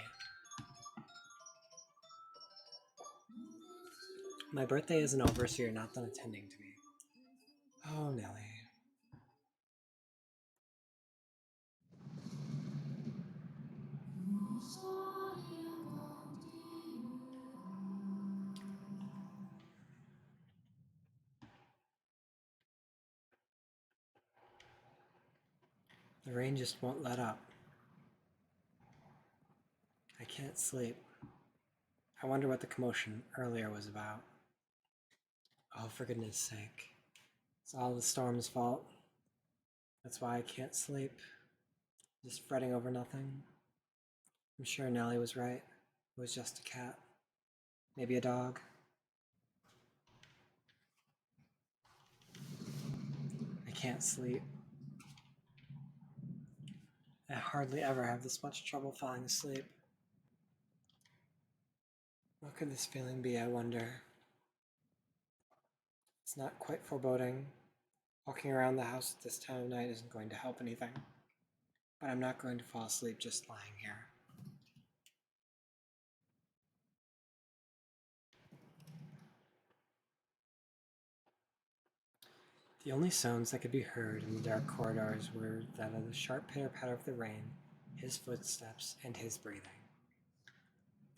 Speaker 1: My birthday isn't over, so you're not done attending to me. Oh, Nellie. The rain just won't let up. I can't sleep. I wonder what the commotion earlier was about. Oh, for goodness sake. It's all the storm's fault. That's why I can't sleep. Just fretting over nothing. I'm sure Nellie was right. It was just a cat. Maybe a dog. I can't sleep. I hardly ever have this much trouble falling asleep. What could this feeling be, I wonder? It's not quite foreboding. Walking around the house at this time of night isn't going to help anything. But I'm not going to fall asleep just lying here. The only sounds that could be heard in the dark corridors were that of the sharp pitter-patter of the rain, his footsteps, and his breathing.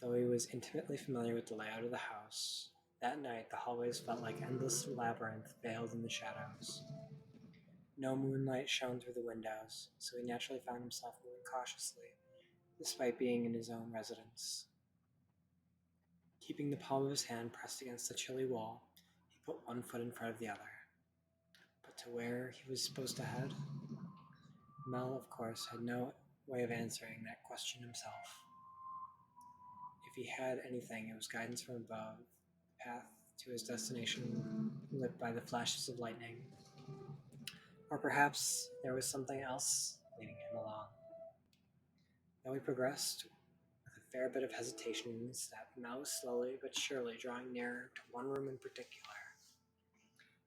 Speaker 1: Though he was intimately familiar with the layout of the house, that night the hallways felt like endless labyrinth veiled in the shadows. No moonlight shone through the windows, so he naturally found himself moving cautiously, despite being in his own residence. Keeping the palm of his hand pressed against the chilly wall, he put one foot in front of the other. But to where he was supposed to head? Mel, of course, had no way of answering that question himself. If he had anything, it was guidance from above, the path to his destination lit by the flashes of lightning. Or perhaps there was something else leading him along. Though he progressed with a fair bit of hesitation in his step, Mel was slowly but surely drawing nearer to one room in particular.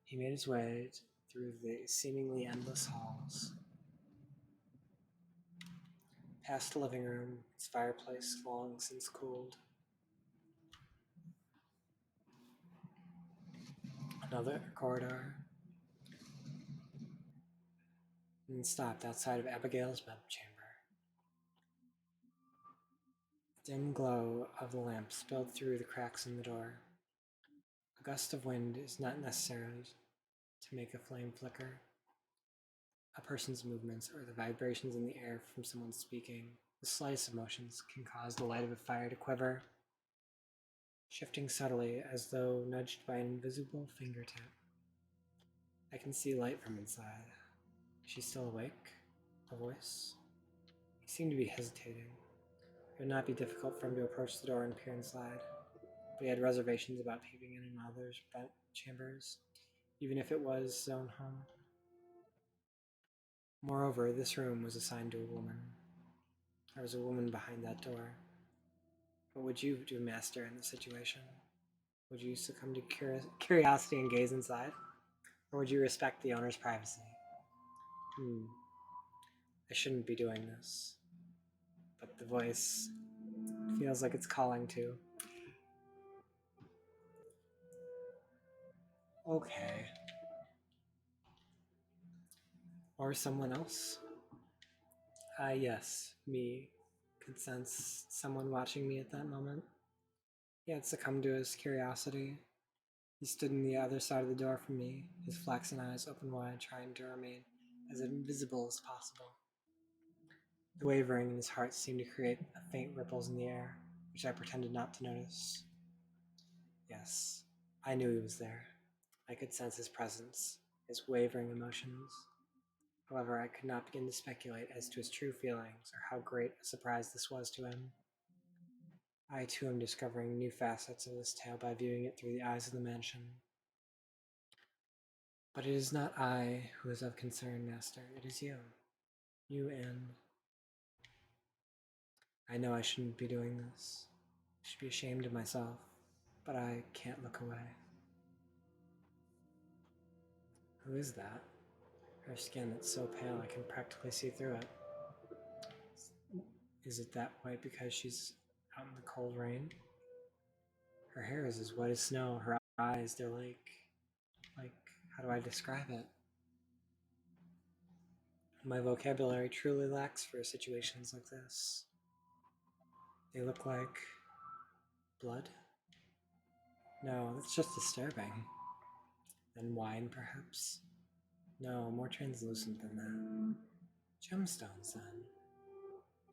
Speaker 1: He made his way through the seemingly endless halls, past the living room, its fireplace long since cooled. Another corridor, and stopped outside of Abigail's bedchamber. The dim glow of the lamp spilled through the cracks in the door. A gust of wind is not necessary to make a flame flicker. A person's movements or the vibrations in the air from someone speaking, the slightest of motions can cause the light of a fire to quiver, shifting subtly as though nudged by an invisible fingertip. I can see light from inside. Is she still awake? A voice? He seemed to be hesitating. It would not be difficult for him to approach the door and peer inside. We had reservations about peeping in others' chambers, even if it was his own home. Moreover, this room was assigned to a woman. There was a woman behind that door. What would you do, Master, in this situation? Would you succumb to curiosity and gaze inside? Or would you respect the owner's privacy? I shouldn't be doing this. But the voice feels like it's calling to. Okay. Or someone else? Yes, me. Could sense someone watching me at that moment. He had succumbed to his curiosity. He stood on the other side of the door from me, his flaxen eyes open wide, trying to remain as invisible as possible. The wavering in his heart seemed to create faint ripples in the air, which I pretended not to notice. Yes, I knew he was there. I could sense his presence, his wavering emotions. However, I could not begin to speculate as to his true feelings or how great a surprise this was to him. I too am discovering new facets of this tale by viewing it through the eyes of the mansion. But it is not I who is of concern, Master. It is you. You and... I know I shouldn't be doing this. I should be ashamed of myself, but I can't look away. Who is that? Her skin, it's so pale I can practically see through it. Is it that white because she's out in the cold rain? Her hair is as white as snow. Her eyes, they're like, how do I describe it? My vocabulary truly lacks for situations like this. They look like blood? No, that's just disturbing. Then wine, perhaps? No, more translucent than that. Gemstones, then.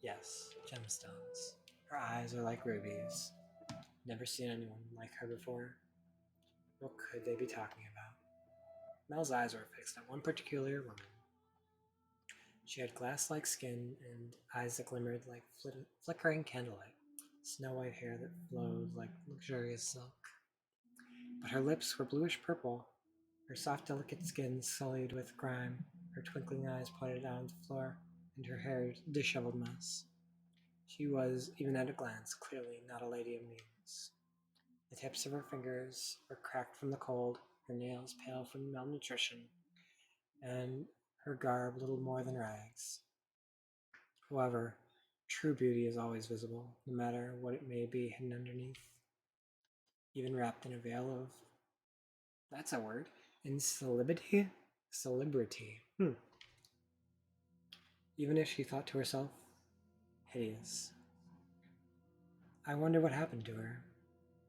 Speaker 1: Yes, gemstones. Her eyes are like rubies. Never seen anyone like her before. What could they be talking about? Mel's eyes were fixed on one particular woman. She had glass-like skin and eyes that glimmered like flickering candlelight, snow-white hair that flowed like luxurious silk. But her lips were bluish-purple, her soft, delicate skin sullied with grime, her twinkling eyes pointed down at the floor, and her hair a disheveled mess. She was, even at a glance, clearly not a lady of means. The tips of her fingers were cracked from the cold, her nails pale from malnutrition, and her garb little more than rags. However, true beauty is always visible, no matter what it may be hidden underneath. Even wrapped in a veil of... That's a word. Incelibity? Celebrity. Even if she thought to herself, hideous. I wonder what happened to her.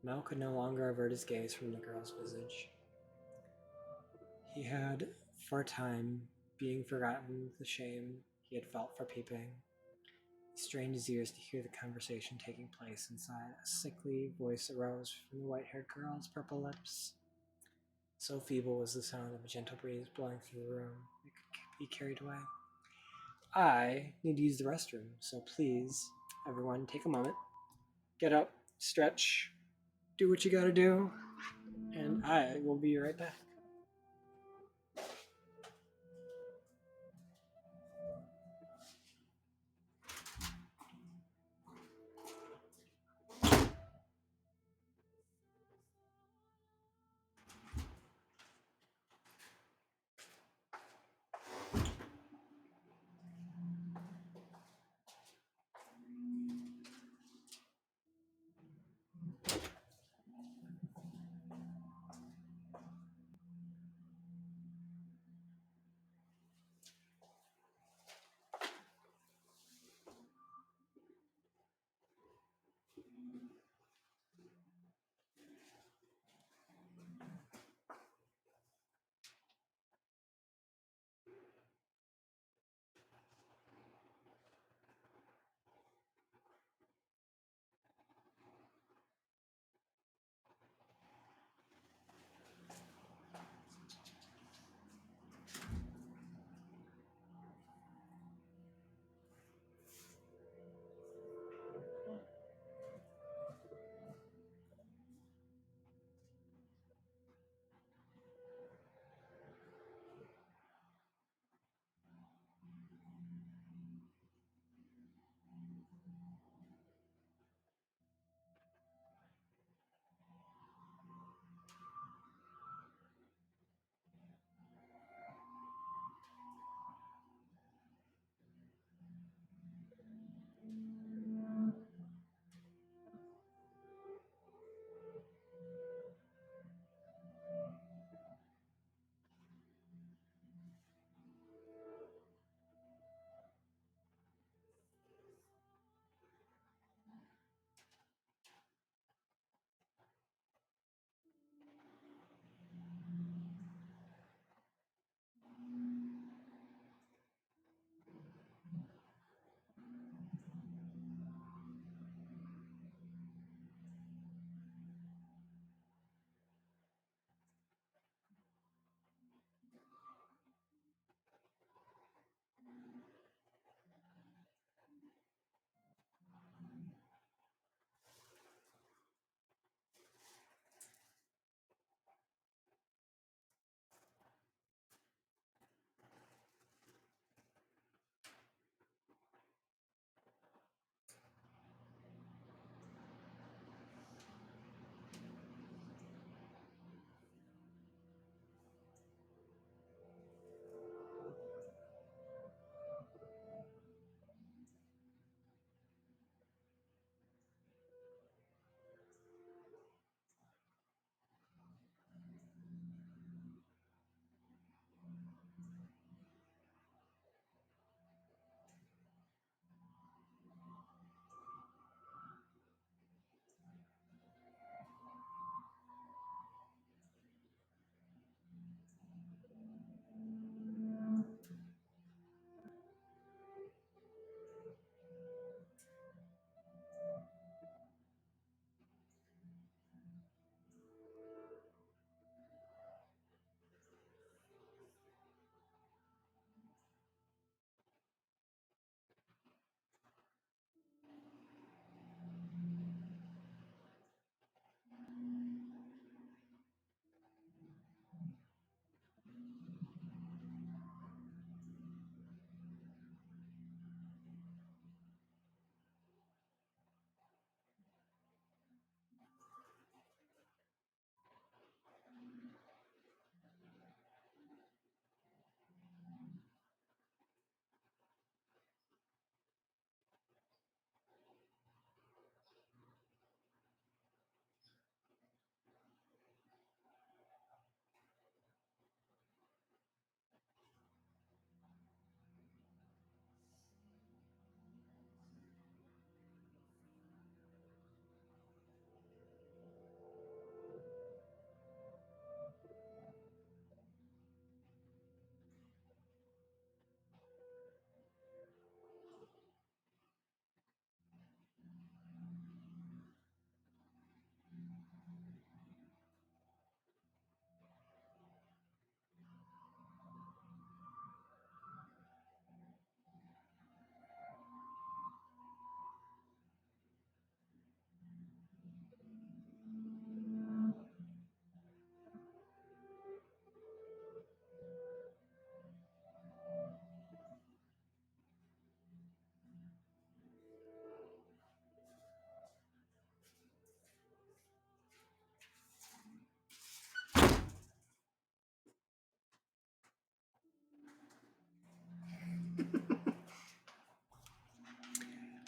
Speaker 1: Mel could no longer avert his gaze from the girl's visage. He had, for a time, being forgotten the shame he had felt for peeping. He strained his ears to hear the conversation taking place inside. A sickly voice arose from the white-haired girl's purple lips. So feeble was the sound of a gentle breeze blowing through the room, it could be carried away. I need to use the restroom, so please, everyone, take a moment. Get up, stretch, do what you gotta do, and I will be right back.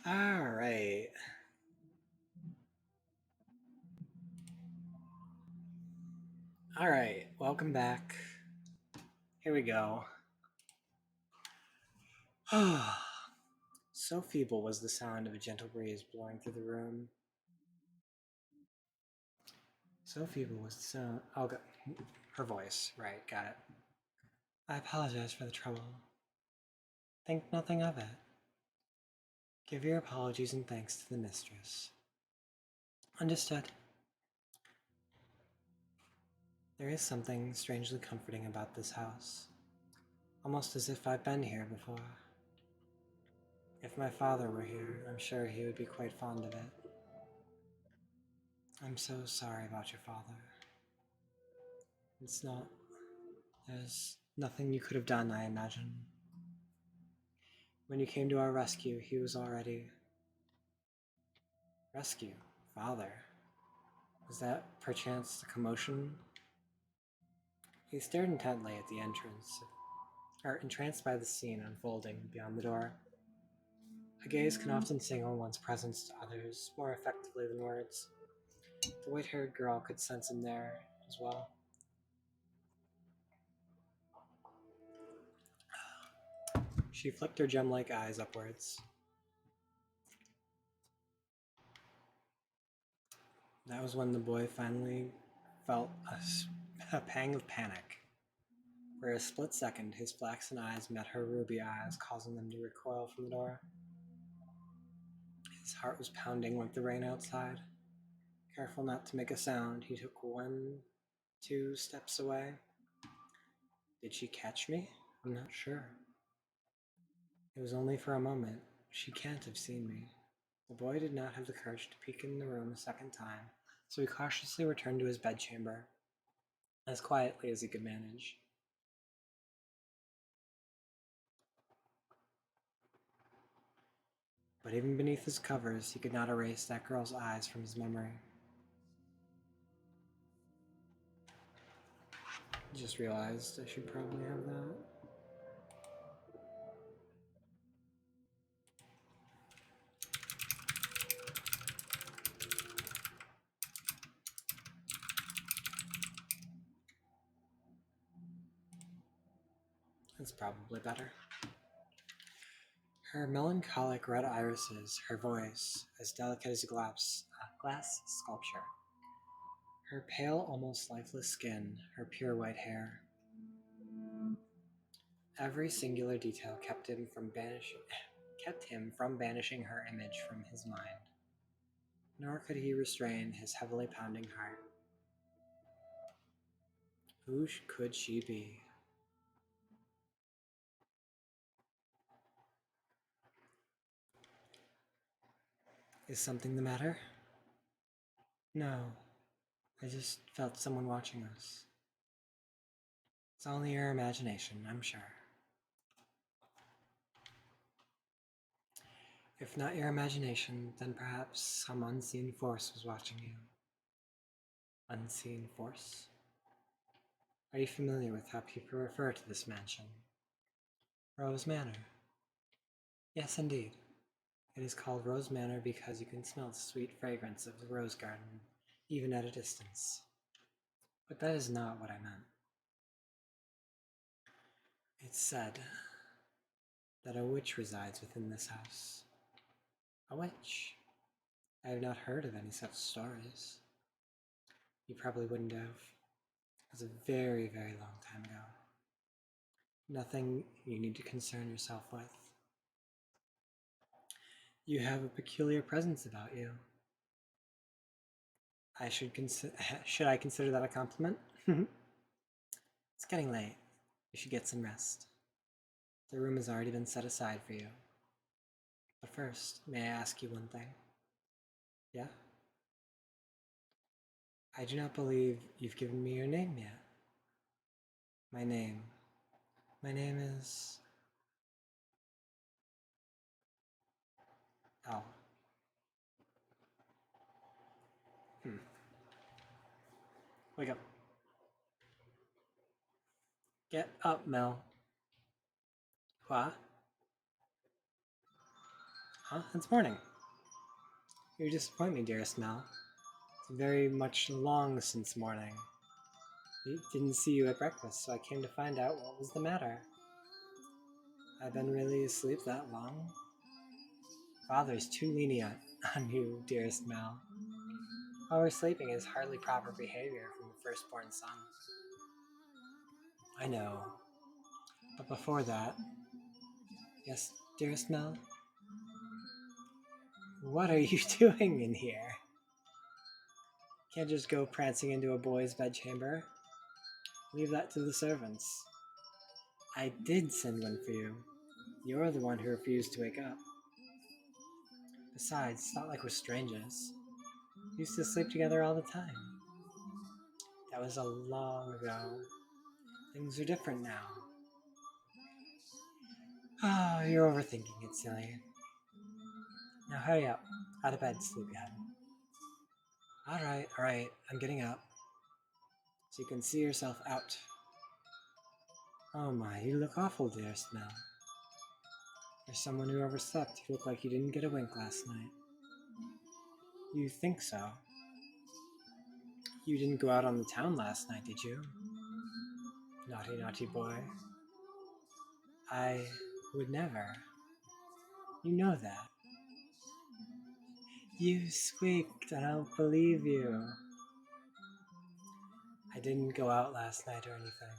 Speaker 1: All right. All right. Welcome back. Here we go. So feeble was the sound of a gentle breeze blowing through the room. So feeble was the sound. Oh, God. Her voice. Right. Got it. I apologize for the trouble. Think nothing of it. Give your apologies and thanks to the mistress. Understood. There is something strangely comforting about this house. Almost as if I've been here before. If my father were here, I'm sure he would be quite fond of it. I'm so sorry about your father. It's not... There's nothing you could have done, I imagine. When you came to our rescue, he was already... Rescue? Father? Was that, perchance, the commotion? He stared intently at the entrance, entranced by the scene unfolding beyond the door. A gaze can often signal one's presence to others more effectively than words. The white-haired girl could sense him there as well. She flicked her gem-like eyes upwards. That was when the boy finally felt a pang of panic. For a split second, his flaxen eyes met her ruby eyes, causing them to recoil from the door. His heart was pounding like the rain outside. Careful not to make a sound, he took 1, 2 steps away. Did she catch me? I'm not sure. It was only for a moment. She can't have seen me. The boy did not have the courage to peek in the room a second time, so he cautiously returned to his bedchamber, as quietly as he could manage. But even beneath his covers, he could not erase that girl's eyes from his memory. I just realized I should probably have that. That's probably better. Her melancholic red irises, her voice, as delicate as glass sculpture. Her pale, almost lifeless skin, her pure white hair. Every singular detail kept him from banishing her image from his mind. Nor could he restrain his heavily pounding heart. Who could she be? Is something the matter? No, I just felt someone watching us. It's only your imagination, I'm sure. If not your imagination, then perhaps some unseen force was watching you. Unseen force? Are you familiar with how people refer to this mansion? Rose Manor. Yes, indeed. It is called Rose Manor because you can smell the sweet fragrance of the rose garden, even at a distance. But that is not what I meant. It's said that a witch resides within this house. A witch? I have not heard of any such stories. You probably wouldn't have. It was a very, very long time ago. Nothing you need to concern yourself with. You have a peculiar presence about you. Should I consider that a compliment? It's getting late. You should get some rest. The room has already been set aside for you. But first, may I ask you one thing? Yeah? I do not believe you've given me your name yet. My name. My name is... Oh. Wake up. Get up, Mel. What? Huh? It's morning. You disappoint me, dearest Mel. It's very much long since morning. I didn't see you at breakfast, so I came to find out what was the matter. I've been really asleep that long. Father's too lenient on you, dearest Mel. Oversleeping is hardly proper behavior from a firstborn son. I know. But before that... Yes, dearest Mel? What are you doing in here? Can't just go prancing into a boy's bedchamber. Leave that to the servants. I did send one for you. You're the one who refused to wake up. Besides, it's not like we're strangers. We used to sleep together all the time. That was a long ago. Things are different now. Ah, you're overthinking it, silly. Now hurry up. Out of bed, sleepyhead. Alright, I'm getting up. So you can see yourself out. Oh my, you look awful, dearest Mel. For someone who overslept, you look like you didn't get a wink last night. You think so? You didn't go out on the town last night, did you? Naughty, naughty boy. I would never. You know that. You squeaked, I don't believe you. I didn't go out last night or anything.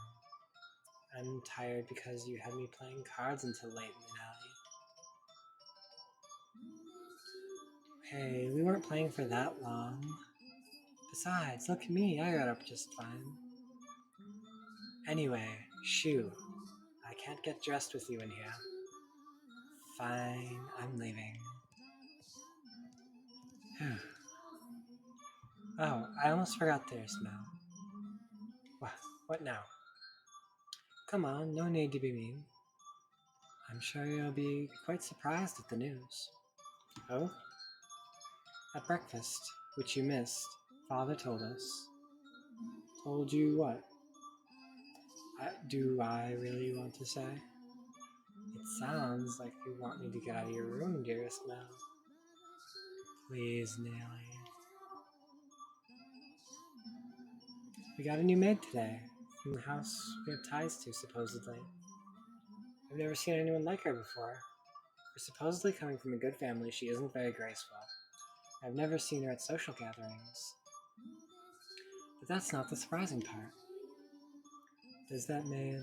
Speaker 1: I'm tired because you had me playing cards until late in the alley. Hey, we weren't playing for that long. Besides, look at me, I got up just fine. Anyway, shoo. I can't get dressed with you in here. Fine, I'm leaving. Oh, I almost forgot there's Mel. What now? Come on, no need to be mean. I'm sure you'll be quite surprised at the news. Oh? At breakfast, which you missed, Father told us. Told you what? Do I really want to say? It sounds like you want me to get out of your room, dearest Mel. Please, Nelly. We got a new maid today, from the house we have ties to, supposedly. I've never seen anyone like her before. For supposedly coming from a good family, she isn't very graceful. I've never seen her at social gatherings. But that's not the surprising part. Does that maid...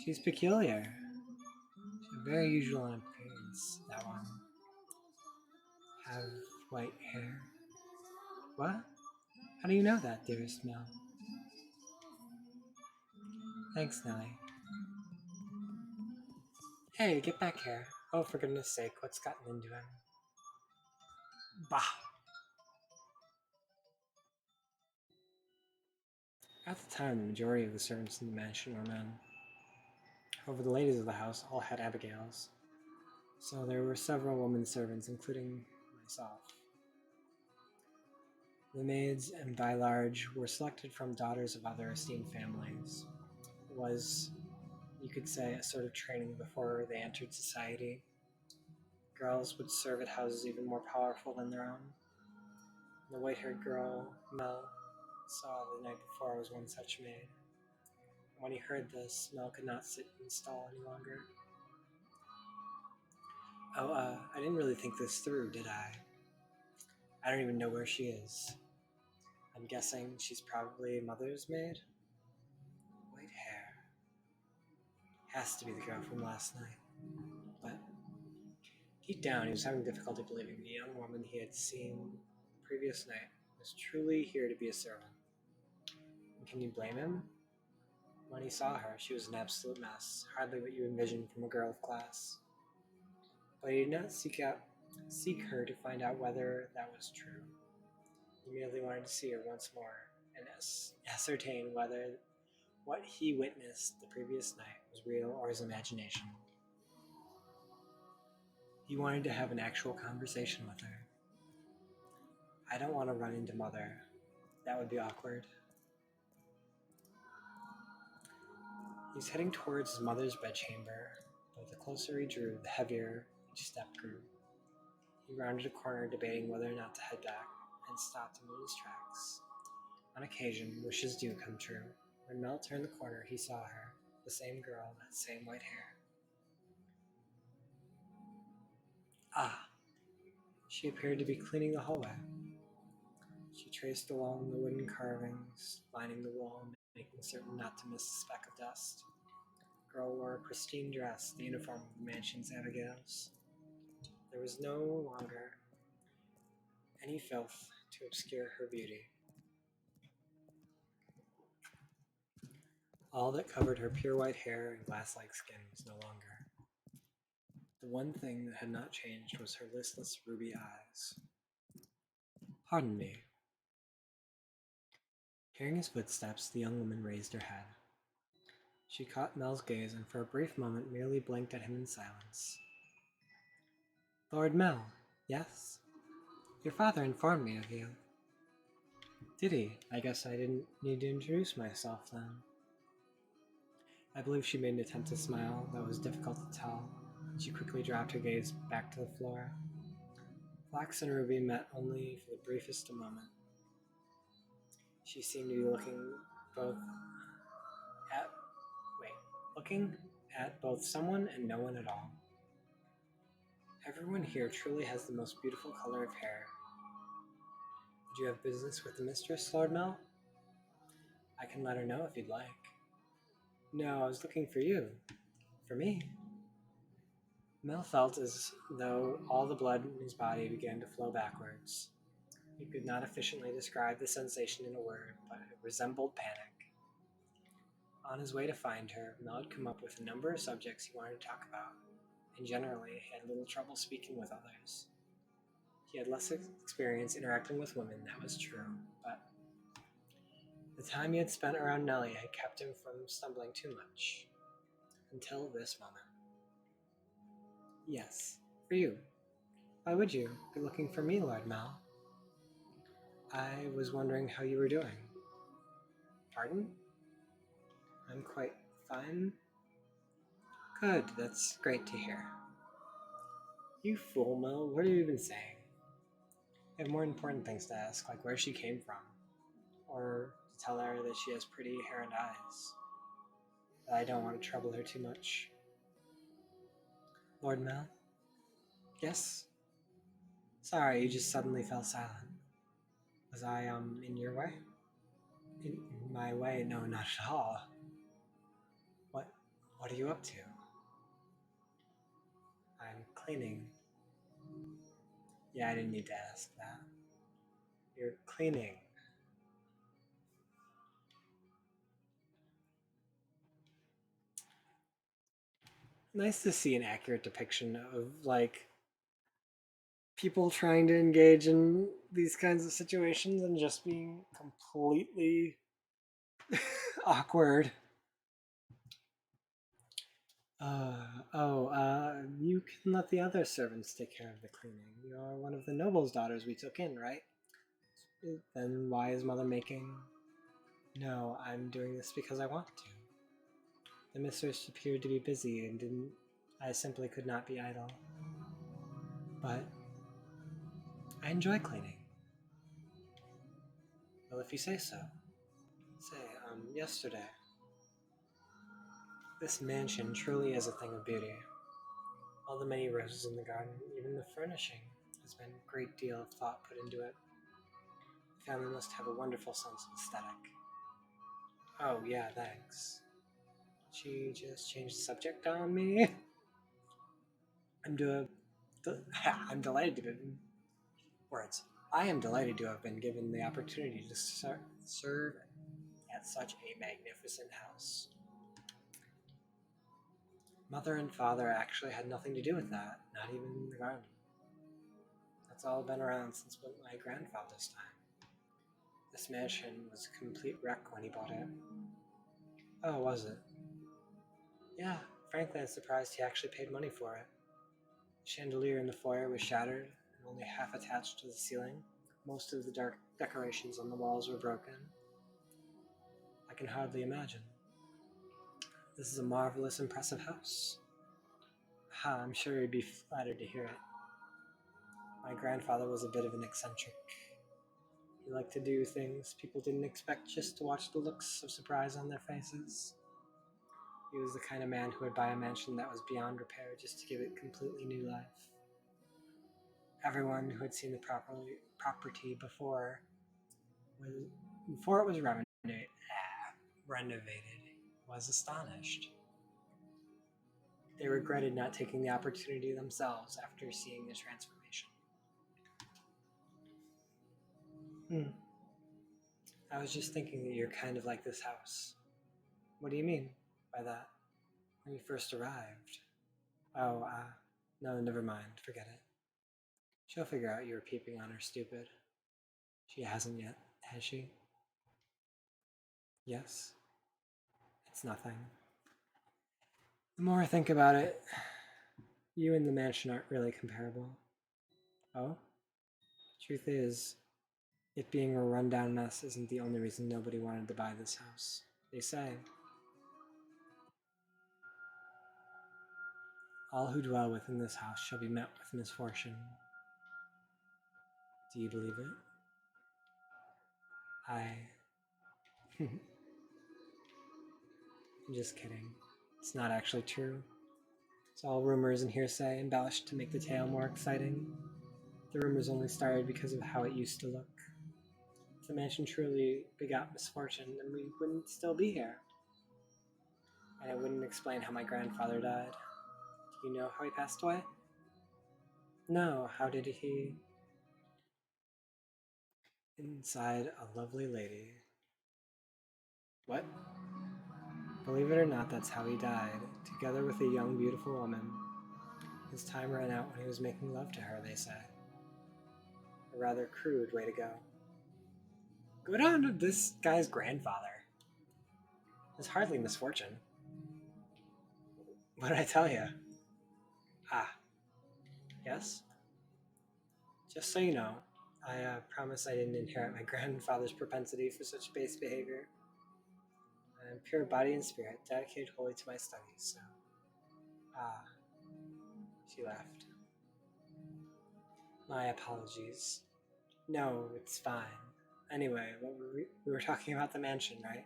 Speaker 1: She's peculiar. She's very usual in appearance, that one. Have white hair. What? How do you know that, dearest Mel? Thanks, Nellie. Hey, get back here. Oh, for goodness sake, what's gotten into him? Bah! At the time, the majority of the servants in the mansion were men. However, the ladies of the house all had abigails, so there were several women servants, including myself. The maids, and by large, were selected from daughters of other esteemed families. It was, you could say, a sort of training before they entered society. Girls would serve at houses even more powerful than their own. The white-haired girl, Mel, saw the night before was one such maid. When he heard this, Mel could not sit in the stall any longer. Oh, I didn't really think this through, did I? I don't even know where she is. I'm guessing she's probably Mother's maid? White hair. Has to be the girl from last night. But deep down, he was having difficulty believing the young woman he had seen the previous night was truly here to be a servant. And can you blame him? When he saw her, she was an absolute mess, hardly what you envision from a girl of class. But he did not seek her to find out whether that was true. He merely wanted to see her once more and ascertain whether what he witnessed the previous night was real or his imagination. He wanted to have an actual conversation with her. I don't want to run into Mother. That would be awkward. He was heading towards his mother's bedchamber, but the closer he drew, the heavier each step grew. He rounded a corner, debating whether or not to head back, and stopped in his tracks. On occasion, wishes do come true. When Mel turned the corner, he saw her, the same girl, that same white hair. Ah! She appeared to be cleaning the hallway. She traced along the wooden carvings, lining the wall, making certain not to miss a speck of dust. The girl wore a pristine dress, the uniform of the mansion's Abigail's. There was no longer any filth to obscure her beauty. All that covered her pure white hair and glass-like skin was no longer. The one thing that had not changed was her listless ruby eyes. Pardon me. Hearing his footsteps, the young woman raised her head. She caught Mel's gaze and for a brief moment merely blinked at him in silence. Lord Mel, yes? Your father informed me of you. Did he? I guess I didn't need to introduce myself then. I believe she made an attempt to smile, though it was difficult to tell, and she quickly dropped her gaze back to the floor. Flax and Ruby met only for the briefest a moment. She seemed to be both at looking at both someone and no one at all. Everyone here truly has the most beautiful color of hair. Did you have business with the mistress, Lord Mel? I can let her know if you'd like. No, I was looking for you. For me? Mel felt as though all the blood in his body began to flow backwards. He could not efficiently describe the sensation in a word, but it resembled panic. On his way to find her, Mel had come up with a number of subjects he wanted to talk about, and generally had little trouble speaking with others. He had less experience interacting with women, that was true, but the time he had spent around Nellie had kept him from stumbling too much. Until this moment. Yes, for you. Why would you be looking for me, Lord Mel? I was wondering how you were doing. Pardon? I'm quite fine. Good, that's great to hear. You fool, Mel, what have you been saying? I have more important things to ask, like where she came from, or to tell her that she has pretty hair and eyes. But I don't want to trouble her too much. Lord Mel? Yes? Sorry, you just suddenly fell silent. Was I, in your way? In my way? No, not at all. What are you up to? I'm cleaning. Yeah, I didn't need to ask that. You're cleaning. Nice to see an accurate depiction of, like, people trying to engage in these kinds of situations and just being completely awkward. You can let the other servants take care of the cleaning. You're one of the noble's daughters we took in, right? Then why is mother making... No, I'm doing this because I want to. The mistress appeared to be busy and didn't... I simply could not be idle. But I enjoy cleaning. Well, if you say so. Say, yesterday. This mansion truly is a thing of beauty. All the many roses in the garden, even the furnishing, has been a great deal of thought put into it. The family must have a wonderful sense of aesthetic. Oh, yeah, thanks. She just changed the subject on me. I'm delighted to be... Words. I am delighted to have been given the opportunity to serve at such a magnificent house. Mother and father actually had nothing to do with that, not even the garden. That's all been around since my grandfather's time. This mansion was a complete wreck when he bought it. Oh, was it? Yeah, frankly, I'm surprised he actually paid money for it. The chandelier in the foyer was shattered and only half attached to the ceiling. Most of the dark decorations on the walls were broken. I can hardly imagine. This is a marvelous, impressive house. I'm sure you'd be flattered to hear it. My grandfather was a bit of an eccentric. He liked to do things people didn't expect just to watch the looks of surprise on their faces. He was the kind of man who would buy a mansion that was beyond repair just to give it completely new life. Everyone who had seen the property before it was renovated was astonished. They regretted not taking the opportunity themselves after seeing the transformation. I was just thinking that you're kind of like this house. What do you mean by that? When you first arrived? Oh, no, never mind. Forget it. She'll figure out you were peeping on her, stupid. She hasn't yet, has she? Yes. It's nothing. The more I think about it, you and the mansion aren't really comparable. Oh? Truth is, it being a rundown mess isn't the only reason nobody wanted to buy this house. They say, all who dwell within this house shall be met with misfortune. Do you believe it? I'm just kidding. It's not actually true. It's all rumors and hearsay embellished to make the tale more exciting. The rumors only started because of how it used to look. If the mansion truly begot misfortune, then we wouldn't still be here. And it wouldn't explain how my grandfather died. Do you know how he passed away? No, how did he? Inside a lovely lady. What? Believe it or not, that's how he died, together with a young, beautiful woman. His time ran out when he was making love to her, they say. A rather crude way to go. Good on this guy's grandfather. It's hardly misfortune. What did I tell you? Ah, yes? Just so you know, I promise I didn't inherit my grandfather's propensity for such base behavior. I am pure body and spirit, dedicated wholly to my studies, so... Ah, she laughed. My apologies. No, it's fine. Anyway, we were talking about the mansion, right?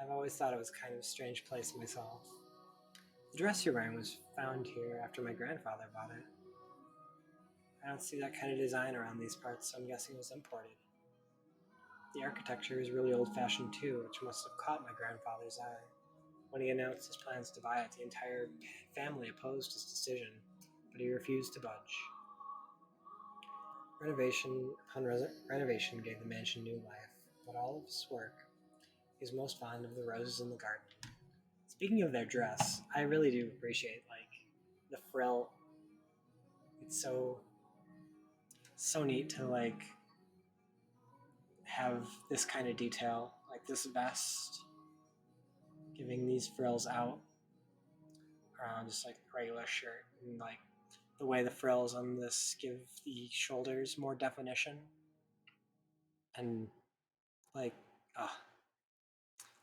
Speaker 1: I've always thought it was kind of a strange place myself. The dress you're wearing was found here after my grandfather bought it. I don't see that kind of design around these parts, so I'm guessing it was imported. The architecture is really old-fashioned too, which must have caught my grandfather's eye. When he announced his plans to buy it, the entire family opposed his decision, but he refused to budge. Renovation upon renovation gave the mansion new life, but all of his work, he was most fond of the roses in the garden. Speaking of their dress, I really do appreciate, like, the frill. It's so neat to, like, have this kind of detail, like this vest, giving these frills out around just like regular shirt, and like the way the frills on this give the shoulders more definition, and like,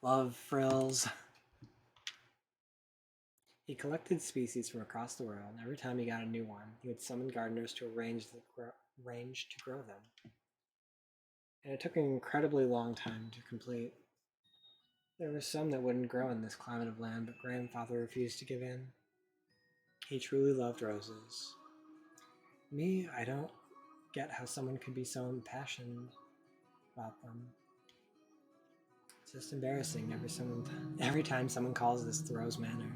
Speaker 1: love frills. He collected species from across the world, and every time he got a new one, he would summon gardeners to arrange to grow them. And it took an incredibly long time to complete. There were some that wouldn't grow in this climate of land, but grandfather refused to give in. He truly loved roses. Me, I don't get how someone could be so impassioned about them. It's just embarrassing every time someone calls this the Rose Manor.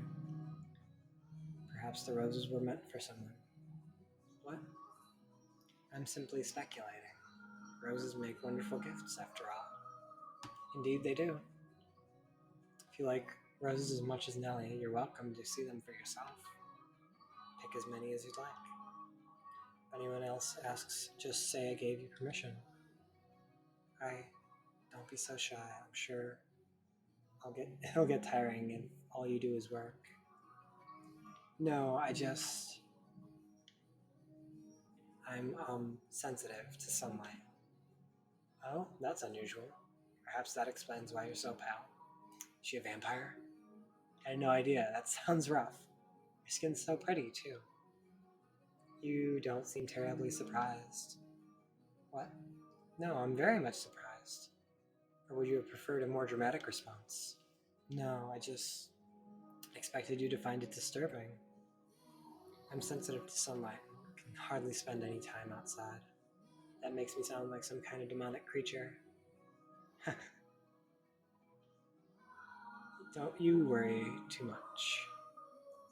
Speaker 1: Perhaps the roses were meant for someone. What? I'm simply speculating. Roses make wonderful gifts, after all. Indeed they do. If you like roses as much as Nellie, you're welcome to see them for yourself. Pick as many as you'd like. If anyone else asks, just say I gave you permission. Don't be so shy. I'm sure it'll get tiring if all you do is work. No, I'm sensitive to sunlight. Oh, that's unusual. Perhaps that explains why you're so pale. Is she a vampire? I had no idea. That sounds rough. Your skin's so pretty, too. You don't seem terribly surprised. What? No, I'm very much surprised. Or would you have preferred a more dramatic response? No, I just expected you to find it disturbing. I'm sensitive to sunlight and can hardly spend any time outside. That makes me sound like some kind of demonic creature. Don't you worry too much.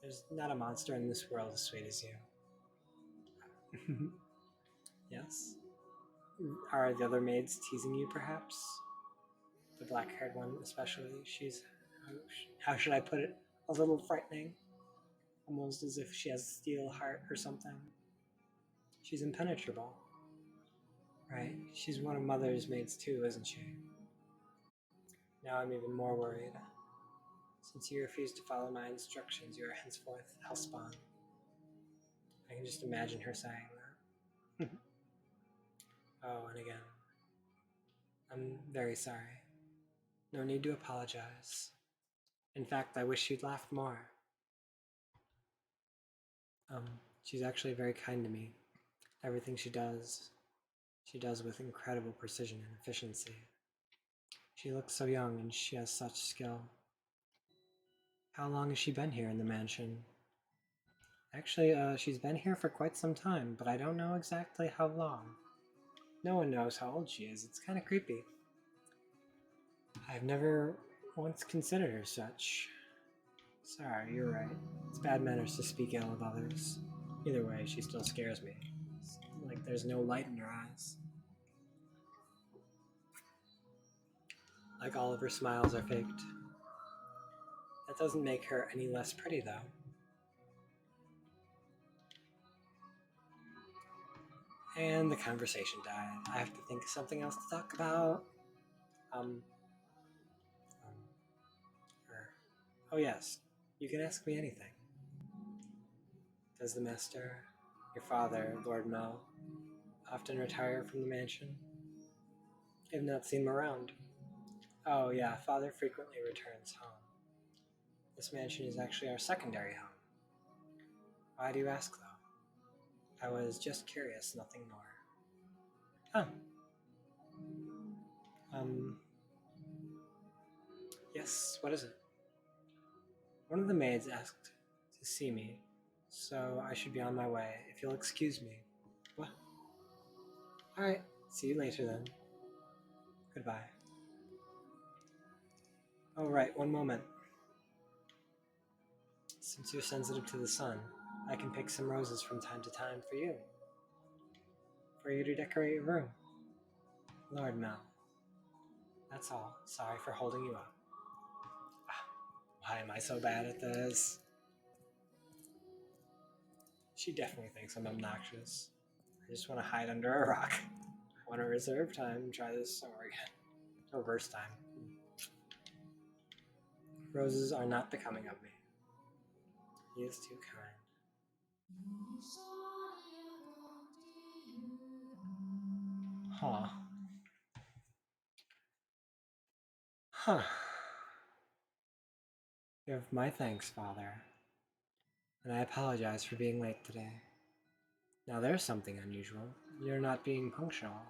Speaker 1: There's not a monster in this world as sweet as you. Yes? Are the other maids teasing you, perhaps? The black-haired one especially. She's, how should I put it, a little frightening. Almost as if she has a steel heart or something. She's impenetrable. Right? She's one of Mother's maids too, isn't she? Now I'm even more worried. Since you refuse to follow my instructions, you are henceforth hellspawn. I can just imagine her saying that. Oh, and again, I'm very sorry. No need to apologize. In fact, I wish you'd laughed more. She's actually very kind to me. Everything she does with incredible precision and efficiency. She looks so young and she has such skill. How long has she been here in the mansion? Actually, she's been here for quite some time, but I don't know exactly how long. No one knows how old she is. It's kind of creepy. I've never once considered her such. Sorry, you're right. It's bad manners to speak ill of others. Either way, she still scares me. It's like there's no light in her eyes. Like all of her smiles are faked. That doesn't make her any less pretty, though. And the conversation died. I have to think of something else to talk about. Um, oh yes, you can ask me anything. Does the master, your father, Lord Mel, often retire from the mansion? I've not seen him around. Oh yeah, father frequently returns home. This mansion is actually our secondary home. Why do you ask, though? I was just curious, nothing more. Huh. Yes, what is it? One of the maids asked to see me, so I should be on my way, if you'll excuse me. What? Alright, see you later then. Goodbye. Oh right, one moment. Since you're sensitive to the sun, I can pick some roses from time to time for you. For you to decorate your room. Lord Mel. That's all. Sorry for holding you up. Why am I so bad at this? She definitely thinks I'm obnoxious. I just want to hide under a rock. I want to reserve time and try this over again. Reverse time. Roses are not becoming of me. He is too kind. Huh. Huh. You have my thanks, Father. And I apologize for being late today. Now there's something unusual. You're not being punctual.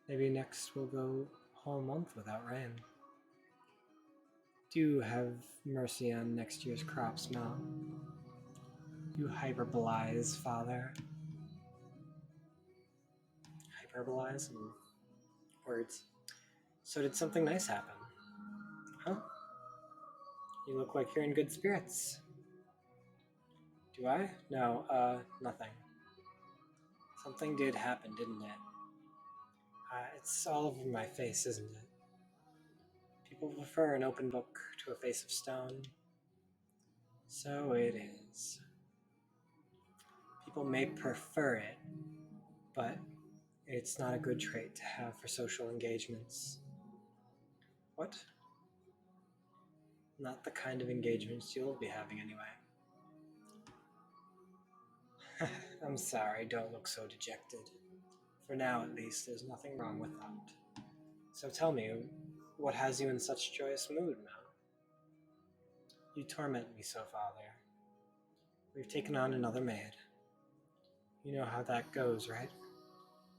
Speaker 1: Maybe next we'll go a whole month without rain. Do have mercy on next year's crops, Mel. You hyperbolize, Father. Hyperbolize and words. So did something nice happen? Huh? You look like you're in good spirits. Do I? No, nothing. Something did happen, didn't it? It's all over my face, isn't it? People prefer an open book to a face of stone. So it is. People may prefer it, but it's not a good trait to have for social engagements. What? Not the kind of engagements you'll be having anyway. I'm sorry, don't look so dejected. For now, at least, there's nothing wrong with that. So tell me, what has you in such joyous mood now? You torment me so, Father. We've taken on another maid. You know how that goes, right?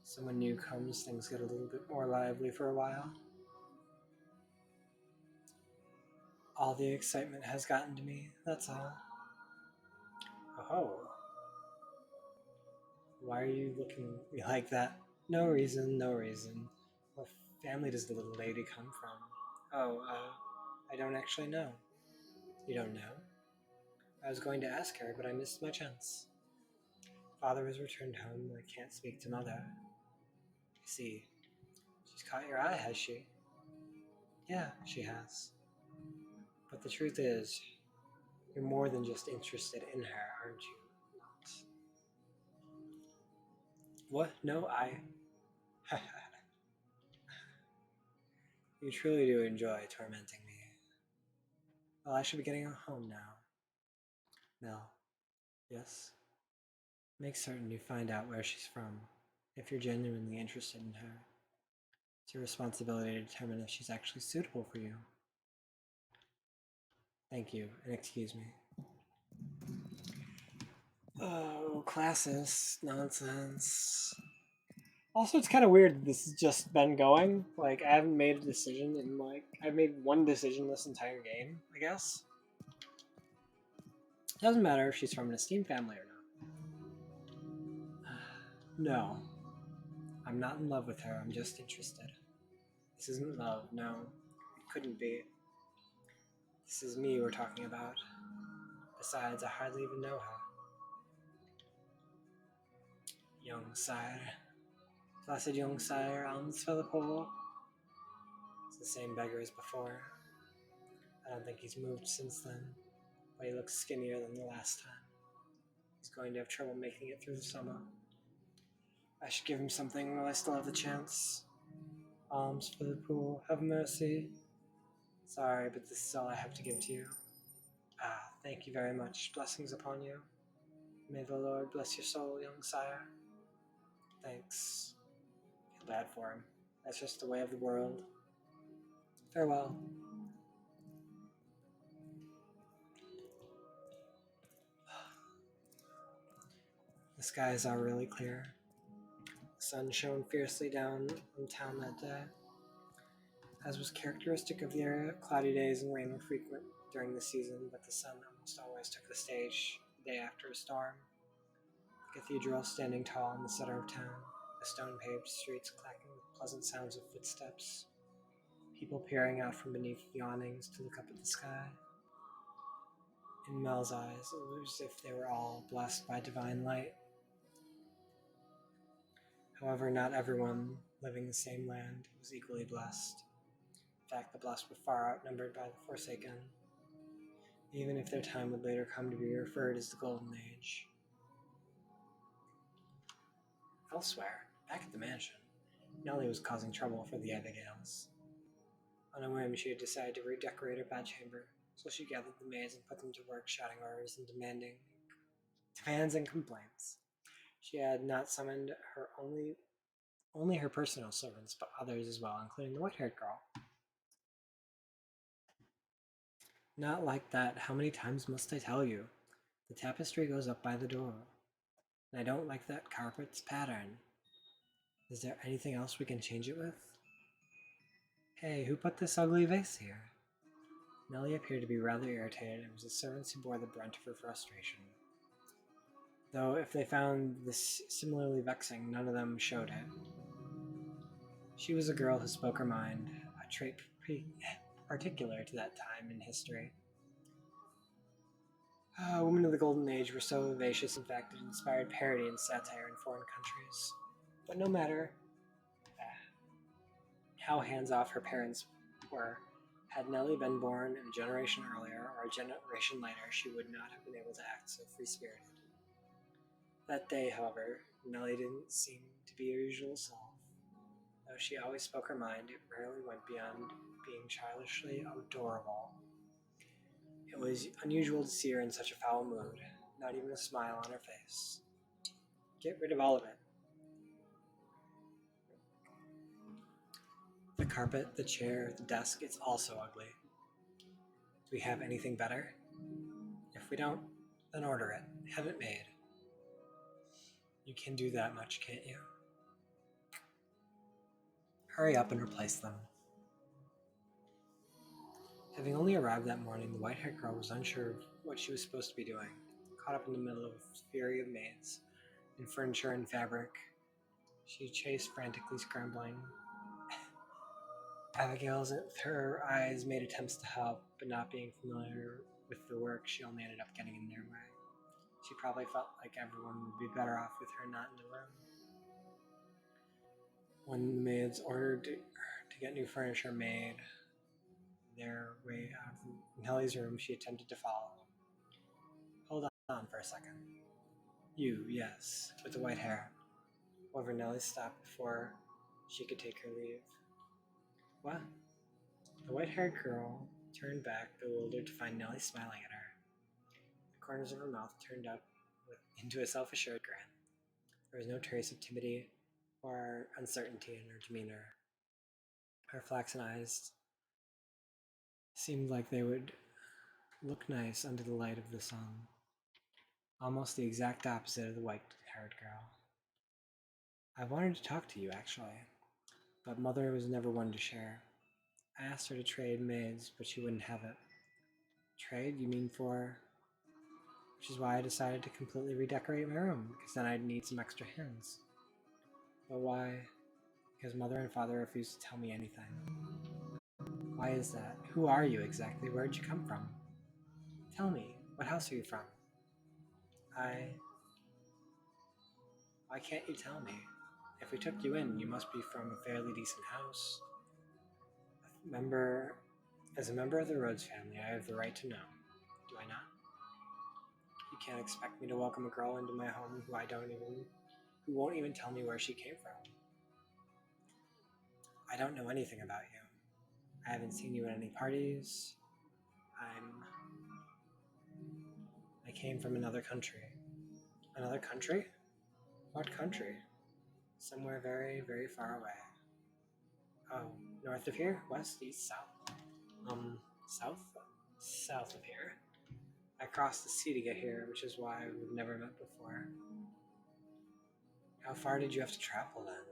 Speaker 1: Someone new comes, things get a little bit more lively for a while. All the excitement has gotten to me, that's all. Oh, why are you looking at me like that? No reason, no reason. What family does the little lady come from? Oh, I don't actually know. You don't know? I was going to ask her, but I missed my chance. Father has returned home, and I can't speak to Mother. I see. She's caught your eye, has she? Yeah, she has. But the truth is, you're more than just interested in her, aren't you? What? No, I... You truly do enjoy tormenting me. Well, I should be getting home now. Mel, yes? Make certain you find out where she's from, if you're genuinely interested in her. It's your responsibility to determine if she's actually suitable for you. Thank you, and excuse me. Oh, classes. Nonsense. Also, it's kind of weird that this has just been going. Like, I haven't made a decision in, like, I've made one decision this entire game, I guess. Doesn't matter if she's from an esteemed family or not. No. I'm not in love with her, I'm just interested. This isn't love, no. It couldn't be. This is me we're talking about. Besides, I hardly even know her. Young sire. Placid young sire, alms for the poor. It's the same beggar as before. I don't think he's moved since then, but he looks skinnier than the last time. He's going to have trouble making it through the summer. I should give him something while I still have the chance. Alms for the poor, have mercy. Sorry, but this is all I have to give to you. Ah, thank you very much. Blessings upon you. May the Lord bless your soul, young sire. Thanks. Feel bad for him. That's just the way of the world. Farewell. The skies are really clear. The sun shone fiercely down on town that day. As was characteristic of the area, cloudy days and rain were frequent during the season, but the sun almost always took the stage the day after a storm. The cathedral standing tall in the center of town, the stone-paved streets clacking with pleasant sounds of footsteps, people peering out from beneath the awnings to look up at the sky. In Mel's eyes, it was as if they were all blessed by divine light. However, not everyone living the same land was equally blessed. In fact, the blessed were far outnumbered by the forsaken, even if their time would later come to be referred as the Golden Age. Elsewhere, back at the mansion, Nellie was causing trouble for the Abigails. On a whim, she had decided to redecorate her bedchamber, so she gathered the maids and put them to work shouting orders and demands and complaints. She had not summoned her only her personal servants, but others as well, including the white-haired girl. Not like that. How many times must I tell you? The tapestry goes up by the door. And I don't like that carpet's pattern. Is there anything else we can change it with? Hey, who put this ugly vase here? Nellie appeared to be rather irritated, and it was the servants who bore the brunt of her frustration. Though if they found this similarly vexing, none of them showed it. She was a girl who spoke her mind, a trait particular to that time in history. Women of the Golden Age were so vivacious, in fact, it inspired parody and satire in foreign countries. But no matter how hands-off her parents were, had Nellie been born a generation earlier or a generation later, she would not have been able to act so free-spirited. That day, however, Nellie didn't seem to be her usual self. Though she always spoke her mind, it rarely went beyond being childishly adorable. It was unusual to see her in such a foul mood, not even a smile on her face. Get rid of all of it. The carpet, the chair, the desk, it's all so ugly. Do we have anything better? If we don't, then order it. Have it made. You can do that much, can't you? Hurry up and replace them. Having only arrived that morning, the white-haired girl was unsure of what she was supposed to be doing, caught up in the middle of a fury of maids, in furniture and fabric. She chased frantically, scrambling. Abigail, with her eyes, made attempts to help, but not being familiar with the work, she only ended up getting in their way. She probably felt like everyone would be better off with her not in the room. When the maids ordered to get new furniture made their way out of Nellie's room, she attempted to follow. Hold on for a second. You, yes, with the white hair. However, Nellie stopped before she could take her leave. What? The white-haired girl turned back, bewildered, to find Nellie smiling at her. The corners of her mouth turned up into a self-assured grin. There was no trace of timidity or uncertainty in her demeanor. Her flaxen eyes seemed like they would look nice under the light of the sun. Almost the exact opposite of the white-haired girl. I wanted to talk to you, actually, but Mother was never one to share. I asked her to trade maids, but she wouldn't have it. Trade? You mean for... Which is why I decided to completely redecorate my room, because then I'd need some extra hands. But why? Because Mother and Father refused to tell me anything. Why is that? Who are you exactly? Where'd you come from? Tell me, what house are you from? Why can't you tell me? If we took you in, you must be from a fairly decent house. As a member of the Rhodes family, I have the right to know. Do I not? You can't expect me to welcome a girl into my home who won't even tell me where she came from. I don't know anything about you. I haven't seen you at any parties. I came from another country. Another country? What country? Somewhere very, very far away. Oh, north of here? West, east, south? South? South of here. I crossed the sea to get here, which is why we've never met before. How far did you have to travel then?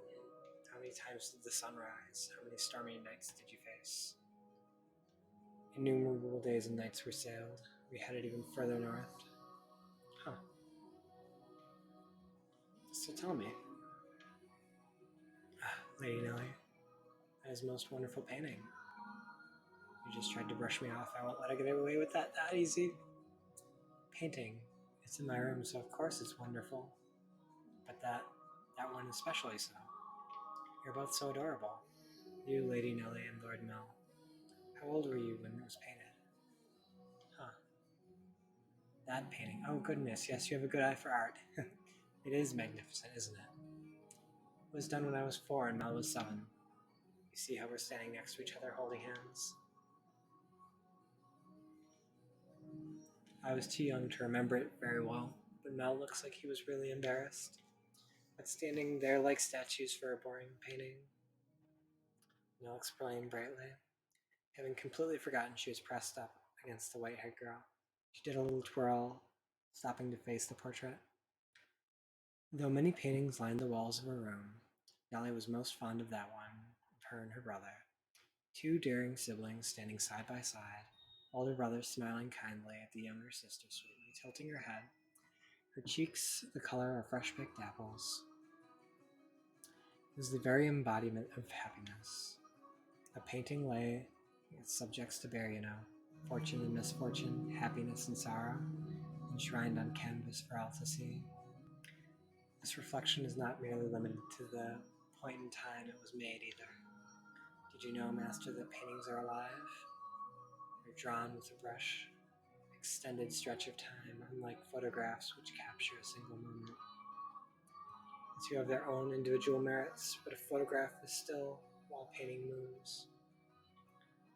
Speaker 1: How many times did the sun rise? How many stormy nights did you face? Innumerable days and nights we sailed. We headed even further north. Huh. So tell me. Lady Nellie, that is a most wonderful painting. You just tried to brush me off. I won't let her get away with that easy. Painting. It's in my room, so of course it's wonderful. But that one especially so. You're both so adorable. You, Lady Nellie, and Lord Mel. How old were you when it was painted? Huh. That painting. Oh, goodness. Yes, you have a good eye for art. It is magnificent, isn't it? It was done when I was 4 and Mel was 7. You see how we're standing next to each other holding hands? I was too young to remember it very well, but Mel looks like he was really embarrassed. But standing there like statues for a boring painting. Mel explained brightly, having completely forgotten she was pressed up against the white-haired girl. She did a little twirl, stopping to face the portrait. Though many paintings lined the walls of her room, Nellie was most fond of that one, of her and her brother. 2 daring siblings standing side by side, older brother smiling kindly at the younger sister sweetly tilting her head, her cheeks the color of fresh-picked apples. It was the very embodiment of happiness. The painting lay its subjects to bear, fortune and misfortune, happiness and sorrow, enshrined on canvas for all to see. This reflection is not merely limited to the point in time it was made either. Did you know, Master, that paintings are alive? They're drawn with a brush, extended stretch of time, unlike photographs which capture a single moment. The two have their own individual merits, but a photograph is still while painting moves.